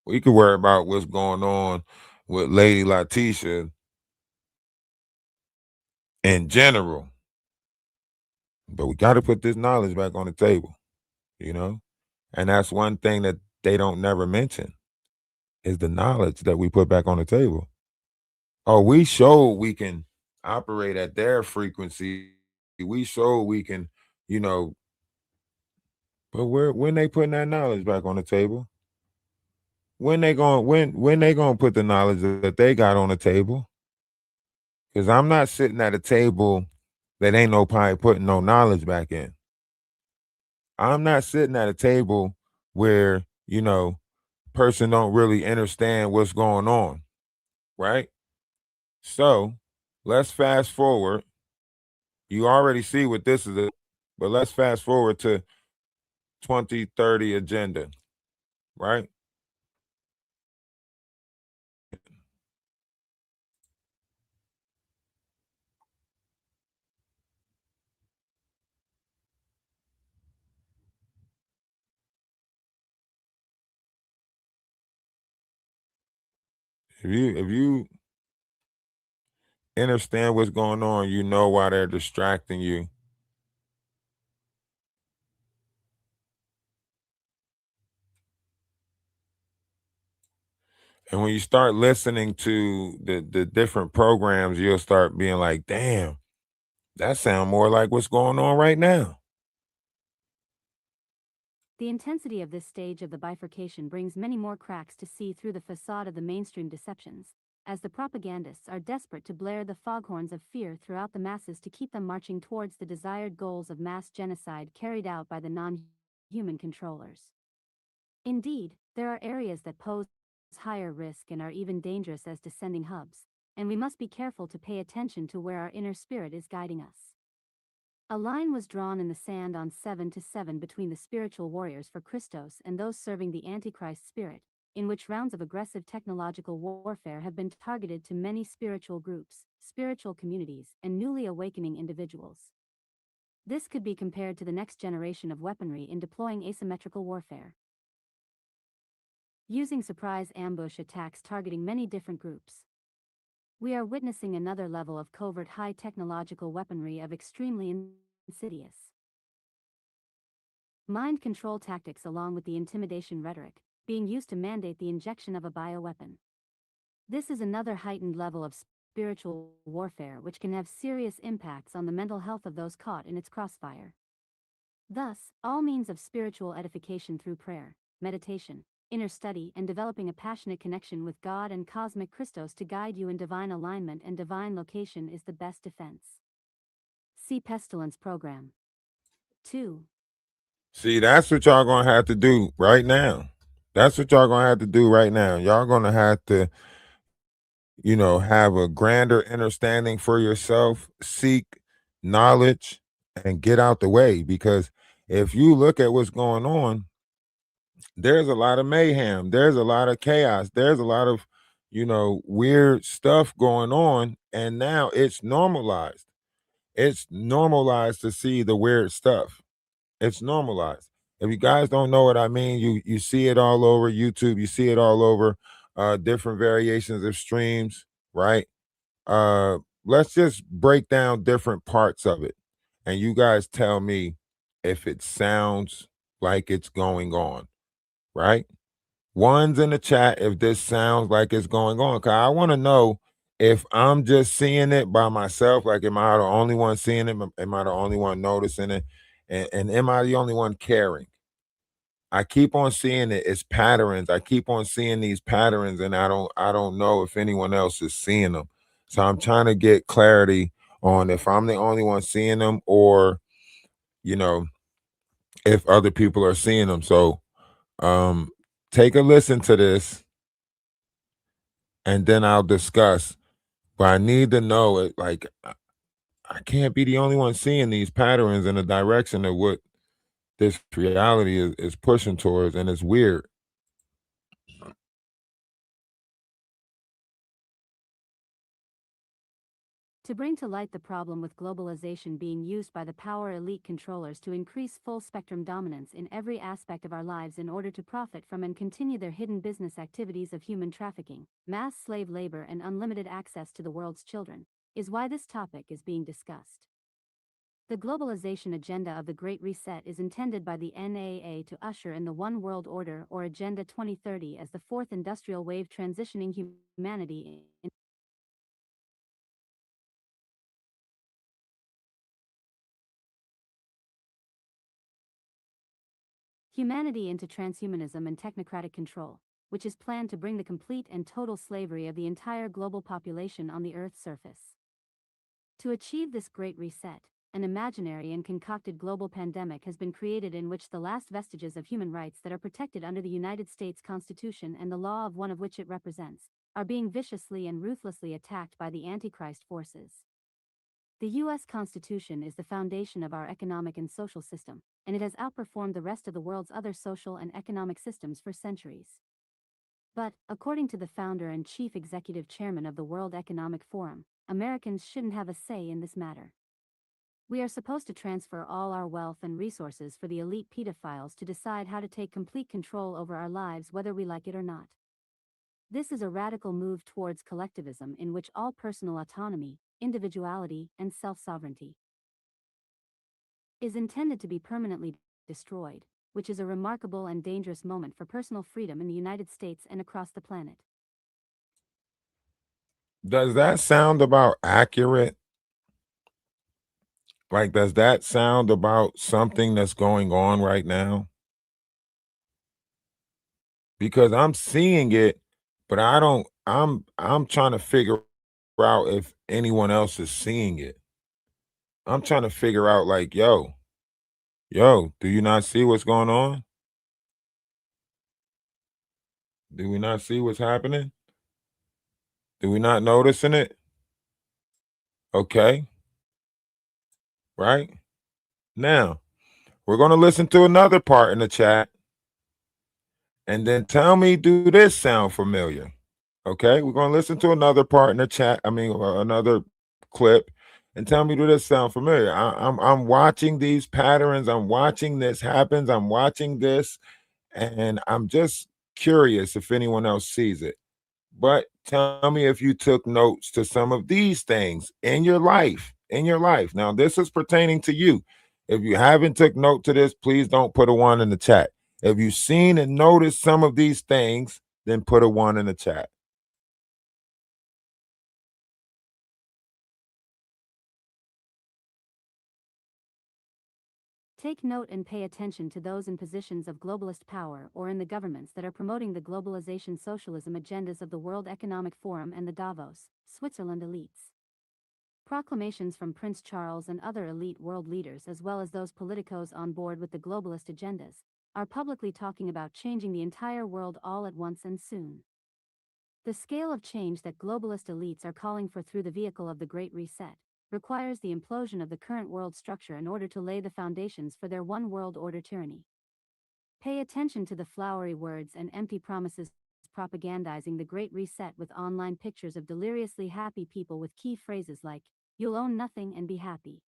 we could worry about what's going on with Lady Letitia in general, but we got to put this knowledge back on the table. You know, and that's one thing that they don't never mention is the knowledge that we put back on the table. Oh, we showed we can operate at their frequency. We showed we can, you know, but when they putting that knowledge back on the table? When they gonna put the knowledge that they got on the table? Because I'm not sitting at a table that ain't nobody putting no knowledge back in. I'm not sitting at a table where, person don't really understand what's going on, right? So let's fast forward. You already see what this is, but let's fast forward to 2030 agenda, right? If you understand what's going on, you know why they're distracting you. And when you start listening to the different programs, you'll start being like, damn, that sound more like what's going on right now. The intensity of this stage of the bifurcation brings many more cracks to see through the facade of the mainstream deceptions, as the propagandists are desperate to blare the foghorns of fear throughout the masses to keep them marching towards the desired goals of mass genocide carried out by the non-human controllers. Indeed, there are areas that pose higher risk and are even dangerous as descending hubs, and we must be careful to pay attention to where our inner spirit is guiding us. A line was drawn in the sand on 7 to 7 between the spiritual warriors for Christos and those serving the Antichrist spirit, in which rounds of aggressive technological warfare have been targeted to many spiritual groups, spiritual communities, and newly awakening individuals. This could be compared to the next generation of weaponry in deploying asymmetrical warfare, using surprise ambush attacks targeting many different groups. We are witnessing another level of covert high technological weaponry of extremely insidious mind control tactics along with the intimidation rhetoric being used to mandate the injection of a bioweapon. This is another heightened level of spiritual warfare which can have serious impacts on the mental health of those caught in its crossfire. Thus, all means of spiritual edification through prayer, meditation, inner study, and developing a passionate connection with God and cosmic Christos to guide you in divine alignment and divine location is the best defense. See Pestilence Program. 2. See, that's what y'all gonna have to do right now. That's what y'all gonna have to do right now. Y'all gonna have to, have a grander understanding for yourself, seek knowledge, and get out the way. Because if you look at what's going on, there's a lot of mayhem, there's a lot of chaos, there's a lot of, weird stuff going on, and now it's normalized. It's normalized to see the weird stuff. It's normalized. If you guys don't know what I mean, you see it all over YouTube, you see it all over different variations of streams, right? Let's just break down different parts of it. And you guys tell me if it sounds like it's going on, right? One's in the chat if this sounds like it's going on. Cause I want to know if I'm just seeing it by myself. Like, am I the only one seeing it? Am I the only one noticing it? And am I the only one caring? I keep on seeing it. It's patterns. I keep on seeing these patterns, and I don't know if anyone else is seeing them. So I'm trying to get clarity on if I'm the only one seeing them, or you know, if other people are seeing them. So um take a listen to this, and then I'll discuss. But I need to know it. Like, I can't be the only one seeing these patterns in the direction of what this reality is pushing towards, and it's weird. To bring to light the problem with globalization being used by the power elite controllers to increase full-spectrum dominance in every aspect of our lives in order to profit from and continue their hidden business activities of human trafficking, mass slave labor and unlimited access to the world's children, is why this topic is being discussed. The globalization agenda of the Great Reset is intended by the NAA to usher in the One World Order or Agenda 2030 as the fourth industrial wave transitioning humanity into transhumanism and technocratic control, which is planned to bring the complete and total slavery of the entire global population on the Earth's surface. To achieve this Great Reset, an imaginary and concocted global pandemic has been created in which the last vestiges of human rights that are protected under the United States Constitution and the law of one of which it represents are being viciously and ruthlessly attacked by the Antichrist forces. The U.S. Constitution is the foundation of our economic and social system, and it has outperformed the rest of the world's other social and economic systems for centuries. But, according to the founder and chief executive chairman of the World Economic Forum, Americans shouldn't have a say in this matter. We are supposed to transfer all our wealth and resources for the elite pedophiles to decide how to take complete control over our lives whether we like it or not. This is a radical move towards collectivism in which all personal autonomy, individuality, and self-sovereignty is intended to be permanently destroyed, which is a remarkable and dangerous moment for personal freedom in the United States and across the planet. Does that sound about accurate? Like, does that sound about something that's going on right now? Because I'm seeing it, but I don't I'm trying to figure out if anyone else is seeing it. I'm trying to figure out like, yo, do you not see what's going on? Do we not see what's happening? Do we not noticing it? Okay, right? Now, we're going to listen to another part in the chat and then tell me, do this sound familiar? Okay, we're going to listen to another part in the chat. Another clip, and tell me, do this sound familiar? I'm watching these patterns. I'm watching this happens. I'm watching this, and I'm just curious if anyone else sees it. But tell me if you took notes to some of these things in your life. In your life. Now, this is pertaining to you. If you haven't took note to this, please don't put a one in the chat. If you've seen and noticed some of these things, then put a one in the chat. Take note and pay attention to those in positions of globalist power or in the governments that are promoting the globalization socialism agendas of the World Economic Forum and the Davos, Switzerland elites. Proclamations from Prince Charles and other elite world leaders, as well as those politicos on board with the globalist agendas, are publicly talking about changing the entire world all at once and soon. The scale of change that globalist elites are calling for through the vehicle of the Great Reset requires the implosion of the current world structure in order to lay the foundations for their one world order tyranny. Pay attention to the flowery words and empty promises propagandizing the Great Reset with online pictures of deliriously happy people with key phrases like, "You'll own nothing and be happy."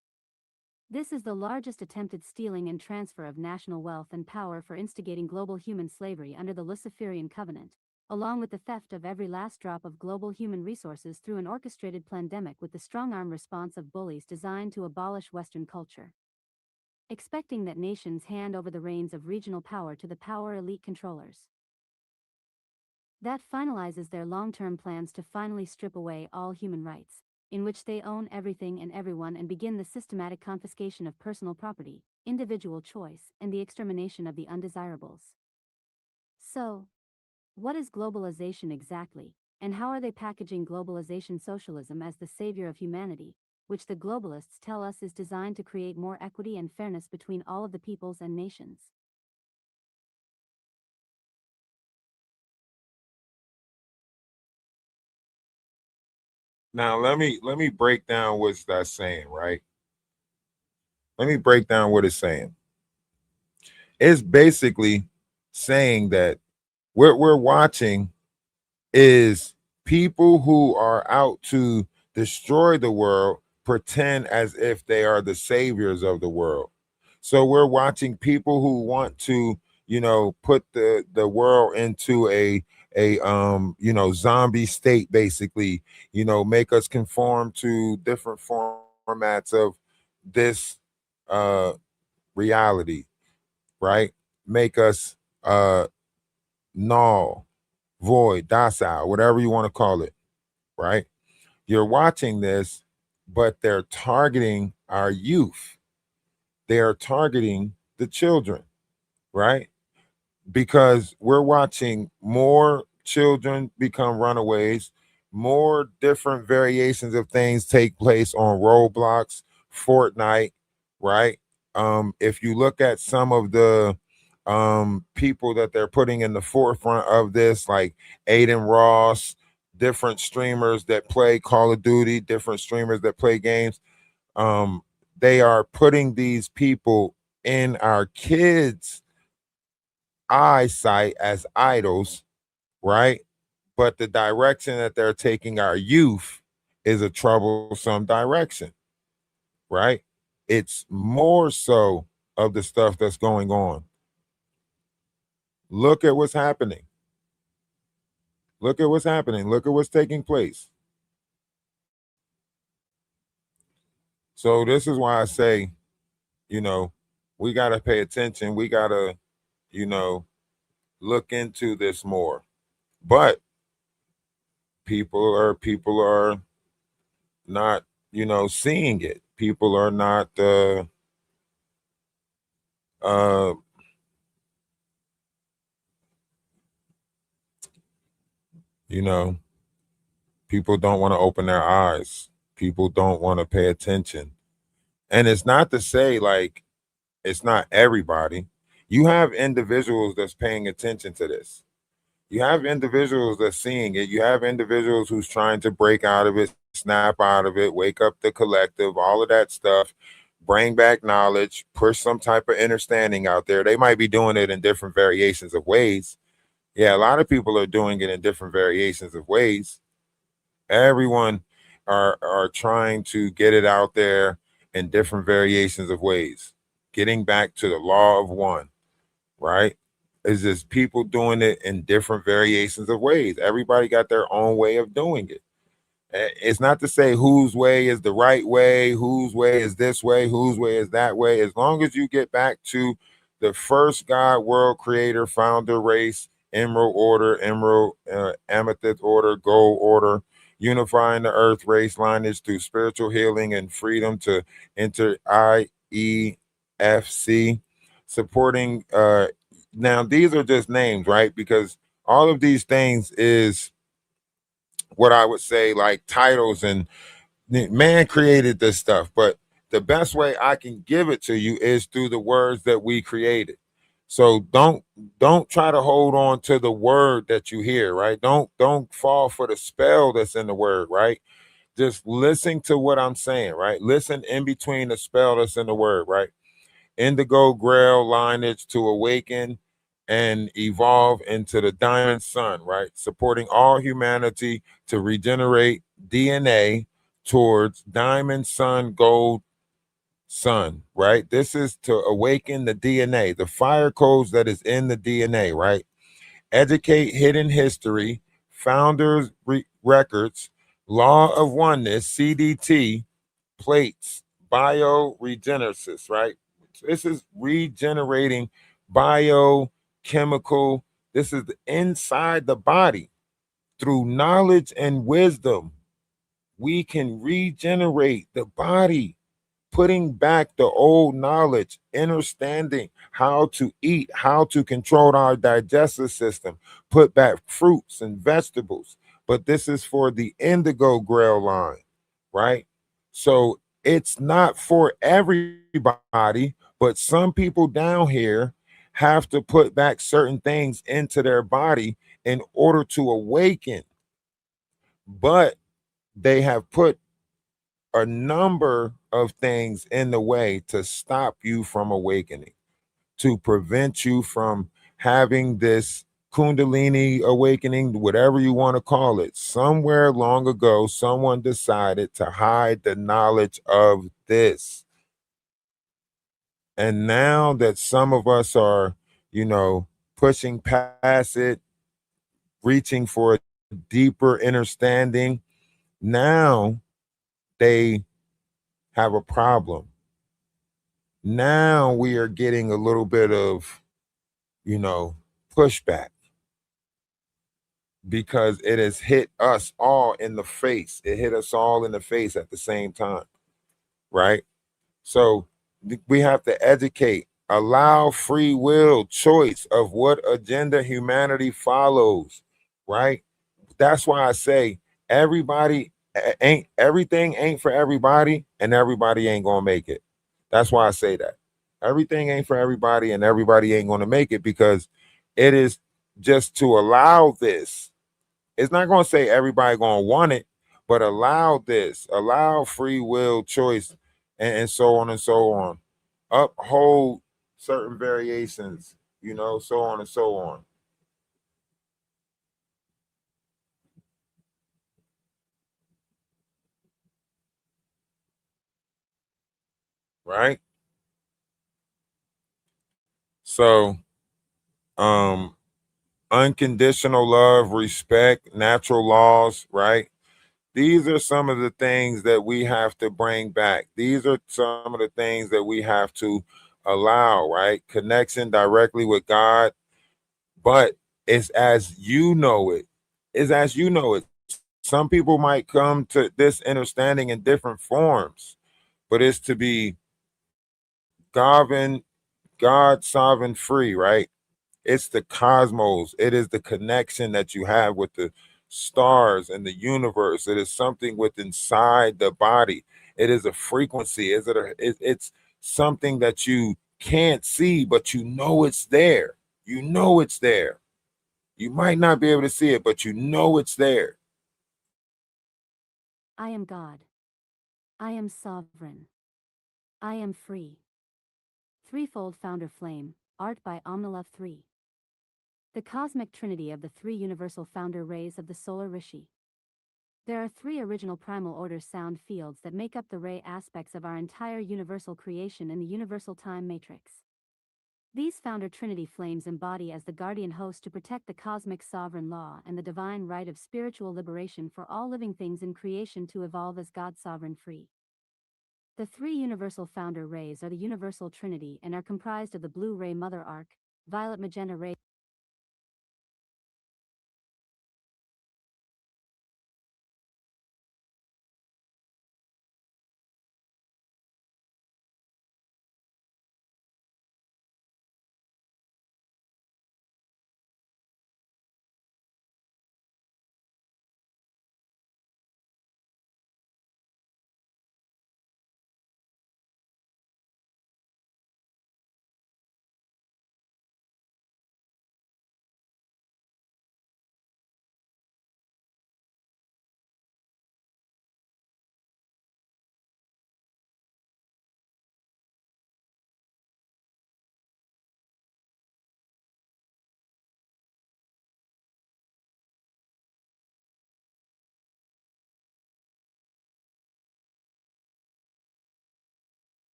This is the largest attempted stealing and transfer of national wealth and power for instigating global human slavery under the Luciferian Covenant, along with the theft of every last drop of global human resources through an orchestrated pandemic with the strong-arm response of bullies designed to abolish Western culture. Expecting that nations hand over the reins of regional power to the power elite controllers. That finalizes their long-term plans to finally strip away all human rights, in which they own everything and everyone, and begin the systematic confiscation of personal property, individual choice, and the extermination of the undesirables. So, what is globalization exactly, and how are they packaging globalization socialism as the savior of humanity, which the globalists tell us is designed to create more equity and fairness between all of the peoples and nations? Now, let me break down what's that saying, right? Let me break down what it's saying. It's basically saying that what we're watching is people who are out to destroy the world pretend as if they are the saviors of the world. So we're watching people who want to, put the world into a zombie state, basically, make us conform to different formats of this uh reality, right? Make us null, void, docile, whatever you want to call it, right? You're watching this, but they're targeting our youth. They are targeting the children, right? Because we're watching more children become runaways, more different variations of things take place on Roblox, Fortnite, right? If you look at some of the people that they're putting in the forefront of this, like Aiden Ross, different streamers that play Call of Duty, different streamers that play games, um, they are putting these people in our kids' eyesight as idols, right? But the direction that they're taking our youth is a troublesome direction, right? It's more so of the stuff that's going on. Look at what's happening. Look at what's happening. Look at what's taking place. So this is why I say, you know, we got to pay attention. We got to, you know, look into this more. But people are not, seeing it. People are not uh you know, people don't want to open their eyes. People don't want to pay attention. And it's not to say like it's not everybody. You have individuals that's paying attention to this. You have individuals that's seeing it. You have individuals who's trying to break out of it, snap out of it, wake up the collective, all of that stuff, bring back knowledge, push some type of understanding out there. They might be doing it in different variations of ways. Yeah, a lot of people are doing it in different variations of ways. Everyone are trying to get it out there in different variations of ways. Getting back to the law of one, right? Is just people doing it in different variations of ways. Everybody got their own way of doing it. It's not to say whose way is the right way, whose way is this way, whose way is that way. As long as you get back to the first God, world creator, founder, race, emerald order, amethyst order, gold order, unifying the earth race lineage through spiritual healing and freedom to enter IEFC, supporting now these are just names, right? Because all of these things is what I would say like titles, and man created this stuff, but the best way I can give it to you is through the words that we created. So don't try to hold on to the word that you hear, right? Don't fall for the spell that's in the word, right? Just listen to what I'm saying, right? Listen in between the spell that's in the word, right? Indigo Grail lineage to awaken and evolve into the diamond sun, right? Supporting all humanity to regenerate DNA towards diamond sun, gold sun, right? This is to awaken the DNA, the fire codes that is in the DNA, right? Educate hidden history, founders records, law of oneness, CDT, plates, bioregenesis, right? This is regenerating biochemical. This is inside the body through knowledge and wisdom. We can regenerate the body, putting back the old knowledge, understanding how to eat, how to control our digestive system, put back fruits and vegetables. But this is for the indigo grail line, right? So it's not for everybody, but some people down here have to put back certain things into their body in order to awaken. But they have put a number of things in the way to stop you from awakening, to prevent you from having this Kundalini awakening, whatever you want to call it. Somewhere long ago, someone decided to hide the knowledge of this. And now that some of us are, pushing past it, reaching for a deeper understanding, now they have a problem. Now we are getting a little bit of, pushback because it has hit us all in the face. It hit us all in the face at the same time, right? So we have to educate, allow free will choice of what agenda humanity follows, right? That's why I say everybody Ain't everything ain't for everybody, and everybody ain't gonna make it. That's why I say that. Everything ain't for everybody, and everybody ain't gonna make it, because it is just to allow this. It's not gonna say everybody gonna want it, but allow this, allow free will choice, and so on and so on. Uphold certain variations, so on and so on. Right? So, um, unconditional love, respect, natural laws, right? These are some of the things that we have to bring back. These are some of the things that we have to allow, right? Connection directly with God, but it's as you know it. It's as you know it. Some people might come to this understanding in different forms, but it's to be sovereign, God sovereign free, right? It's the cosmos. It is the connection that you have with the stars and the universe. It is something with inside the body. It is a frequency. It's something that you can't see, but you know it's there. You know it's there. You might not be able to see it, but you know it's there. I am God. I am sovereign. I am free. Threefold Founder Flame, art by Omnilove 3. The cosmic trinity of the three universal founder rays of the solar Rishi. There are three original primal order sound fields that make up the ray aspects of our entire universal creation in the universal time matrix. These founder trinity flames embody as the guardian host to protect the cosmic sovereign law and the divine right of spiritual liberation for all living things in creation to evolve as God sovereign free. The three universal founder rays are the universal trinity and are comprised of the blue ray mother arc, violet magenta ray.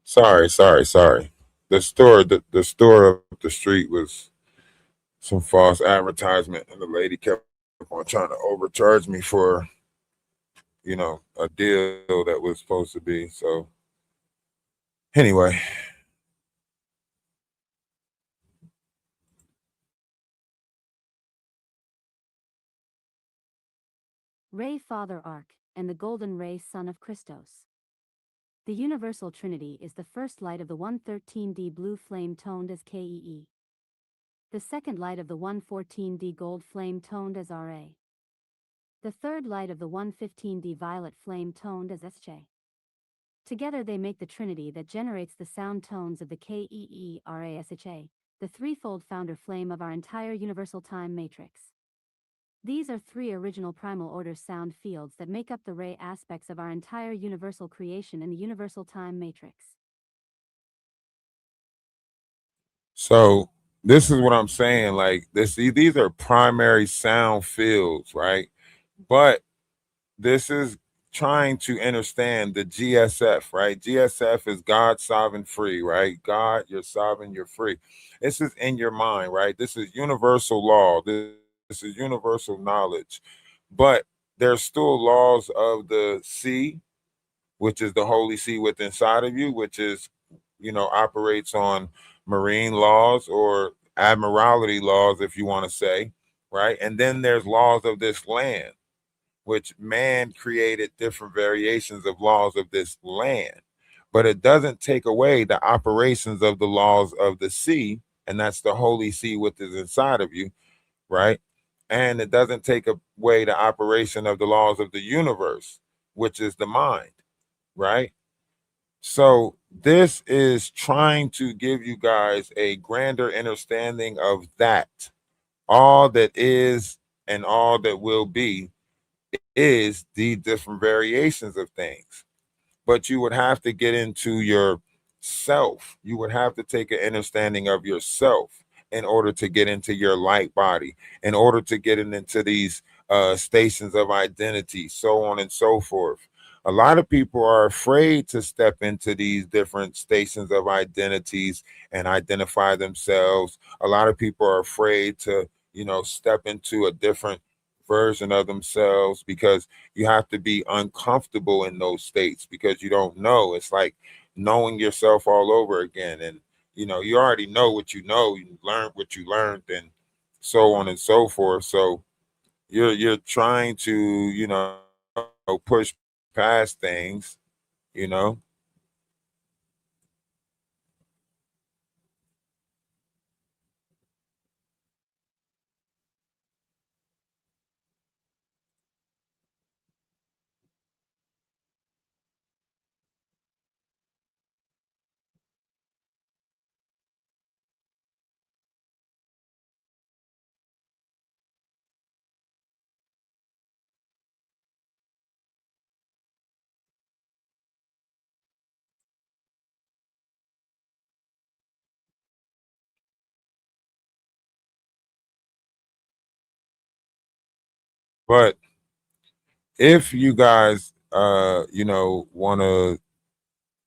Sorry. The store up the street was some false advertisement, and the lady kept on trying to overcharge me for, a deal that was supposed to be. So anyway, Ray Father Arc, and the Golden Ray Son of Christos. The Universal Trinity is the first light of the 113D blue flame toned as KEE. The second light of the 114D gold flame toned as RA. The third light of the 115D violet flame toned as SJ. Together they make the trinity that generates the sound tones of the KEE-RASHA, the threefold founder flame of our entire universal time matrix. These are three original primal order sound fields that make up the ray aspects of our entire universal creation in the universal time matrix. so this is what I'm saying. Like these are primary sound fields, right? But this is trying to understand the GSF, right? GSF is God sovereign free, right? God, you're sovereign, you're free. This is in your mind, right? This is universal law. This is universal knowledge. But there's still laws of the sea, which is the holy sea within inside of you, which is, operates on marine laws or admiralty laws, if you want to say. right? And then there's laws of this land, which man created different variations of laws of this land. But it doesn't take away the operations of the laws of the sea, and that's the holy sea which is inside of you, right? And it doesn't take away the operation of the laws of the universe, which is the mind, right? So this is trying to give you guys a grander understanding of that. All that is and all that will be is the different variations of things. But you would have to get into your self. You would have to take an understanding of yourself in order to get into your light body, in order to get into these stations of identity, so on and so forth. A lot of people are afraid to step into these different stations of identities and identify themselves. A lot of people are afraid to, step into a different version of themselves because you have to be uncomfortable in those states because you don't know. It's like knowing yourself all over again. And, you already know, you learned what you learned, and so on and so forth. So you're trying to, push past things, you know. But if you guys want to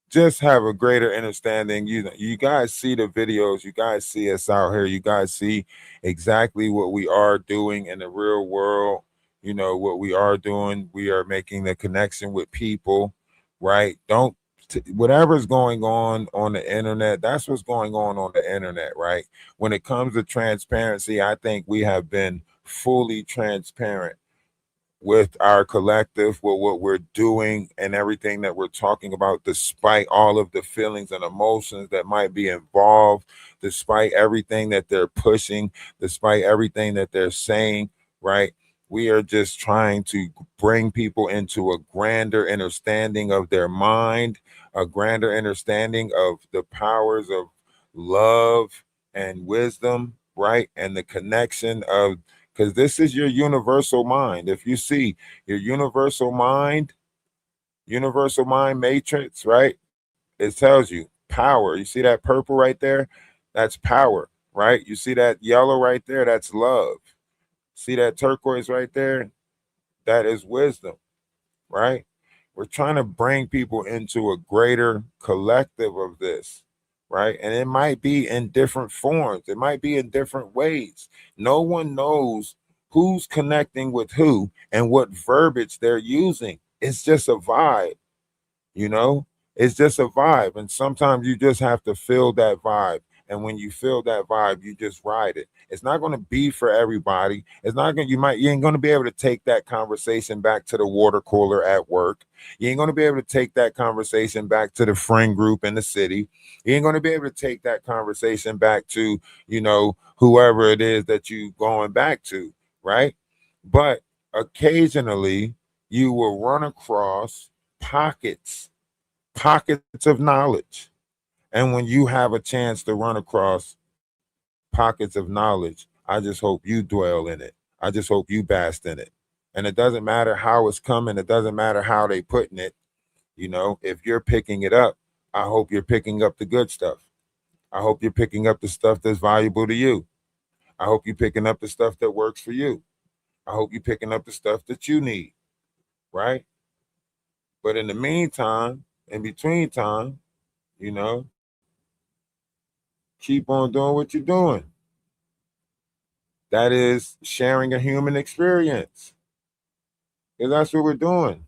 just have a greater understanding. You guys see the videos, you guys see us out here, you guys see exactly what we are doing in the real world. What we are doing, we are making the connection with people, right? Don't whatever's going on the internet, that's what's going on the internet, right? When it comes to transparency, I think we have been fully transparent with our collective, with what we're doing and everything that we're talking about, despite all of the feelings and emotions that might be involved, despite everything that they're pushing, despite everything that they're saying, right? We are just trying to bring people into a grander understanding of their mind, a grander understanding of the powers of love and wisdom, right? And the connection of, because this is your universal mind. If you see your universal mind matrix, right? It tells you power. You see that purple right there? That's power, right? You see that yellow right there? That's love. See that turquoise right there? That is wisdom, right? We're trying to bring people into a greater collective of this, right? And it might be in different forms, it might be in different ways. No one knows who's connecting with who and what verbiage they're using. It's just a vibe, you know it's just a vibe, and sometimes you just have to feel that vibe. And when you feel that vibe, you just ride it. It's not going to be for everybody. It's not going you ain't going to be able to take that conversation back to the water cooler at work. You ain't going to be able to take that conversation back to the friend group in the city. You ain't going to be able to take that conversation back to, whoever it is that you going back to, right? But occasionally you will run across pockets pockets of knowledge. And when you have a chance to run across pockets of knowledge, I just hope you dwell in it. I just hope you bask in it. And it doesn't matter how it's coming, it doesn't matter how they putting it. If you're picking it up, I hope you're picking up the good stuff. I hope you're picking up the stuff that's valuable to you. I hope you're picking up the stuff that works for you. I hope you're picking up the stuff that you need, right? But in the meantime, in between time, you know, keep on doing what you're doing. That is sharing a human experience. Because that's what we're doing.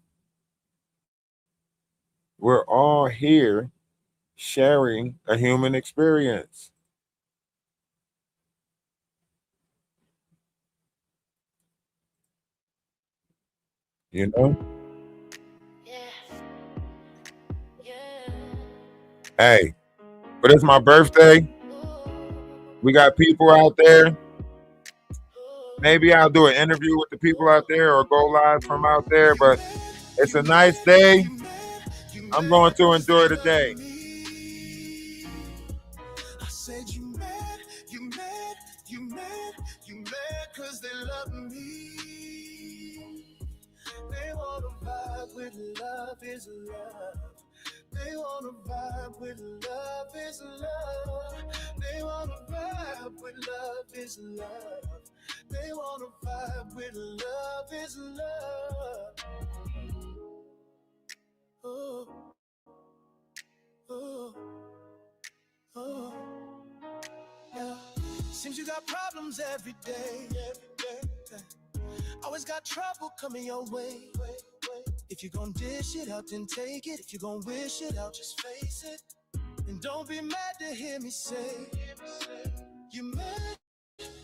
We're all here sharing a human experience. You know? Yeah, yeah. Hey, but it's my birthday. We got people out there. Maybe I'll do an interview with the people out there or go live from out there, but it's a nice day. I'm going to enjoy the day. I said you mad, you mad, you mad, you mad cause they love me. They wanna vibe with love is love. They wanna vibe with love is love. They wanna vibe with love is love. They wanna vibe with love is love. Oh, oh, oh, yeah. Seems you got problems every day. Always got trouble coming your way. If you're gonna dish it out, then take it. If you're gonna wish it out, just face it. And don't be mad to hear me say, you mad,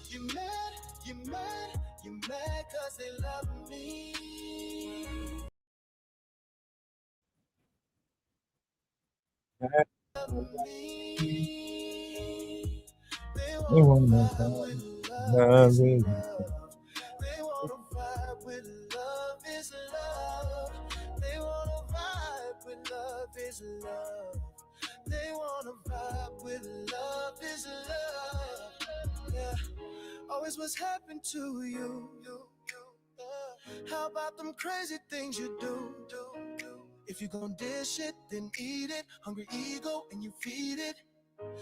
you mad, you mad, you mad cause they love me. Love me. They wanna vibe with love is love. They wanna vibe with love is love. They wanna vibe with love is love. They wanna vibe with love is love. Yeah. Always what's happened to you. How about them crazy things you do? If you gon' dish it, then eat it. Hungry ego and you feed it.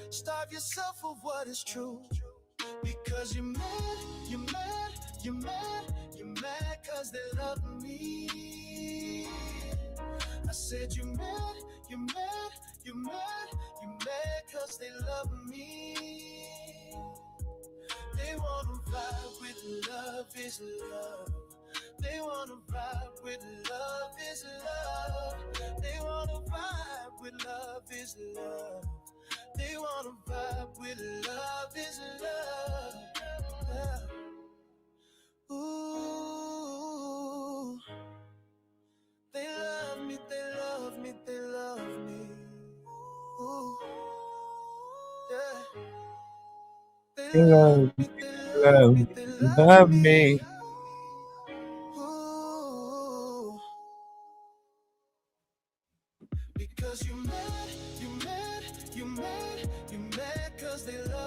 Starve yourself of what is true. Because you're mad, you're mad, you're mad, you're mad cause they love me. I said you're mad, you're mad, you're mad, you're mad cause they love me. They wanna vibe with love is love. They wanna vibe with love is love. They wanna vibe with love is love. They wanna vibe with love is love. Yeah. Ooh, they love me, they love me, they love me. Ooh, yeah. They love me, they love me, they love Love me. me. Ooh, because you mad, you mad, you mad, you mad cause they love me.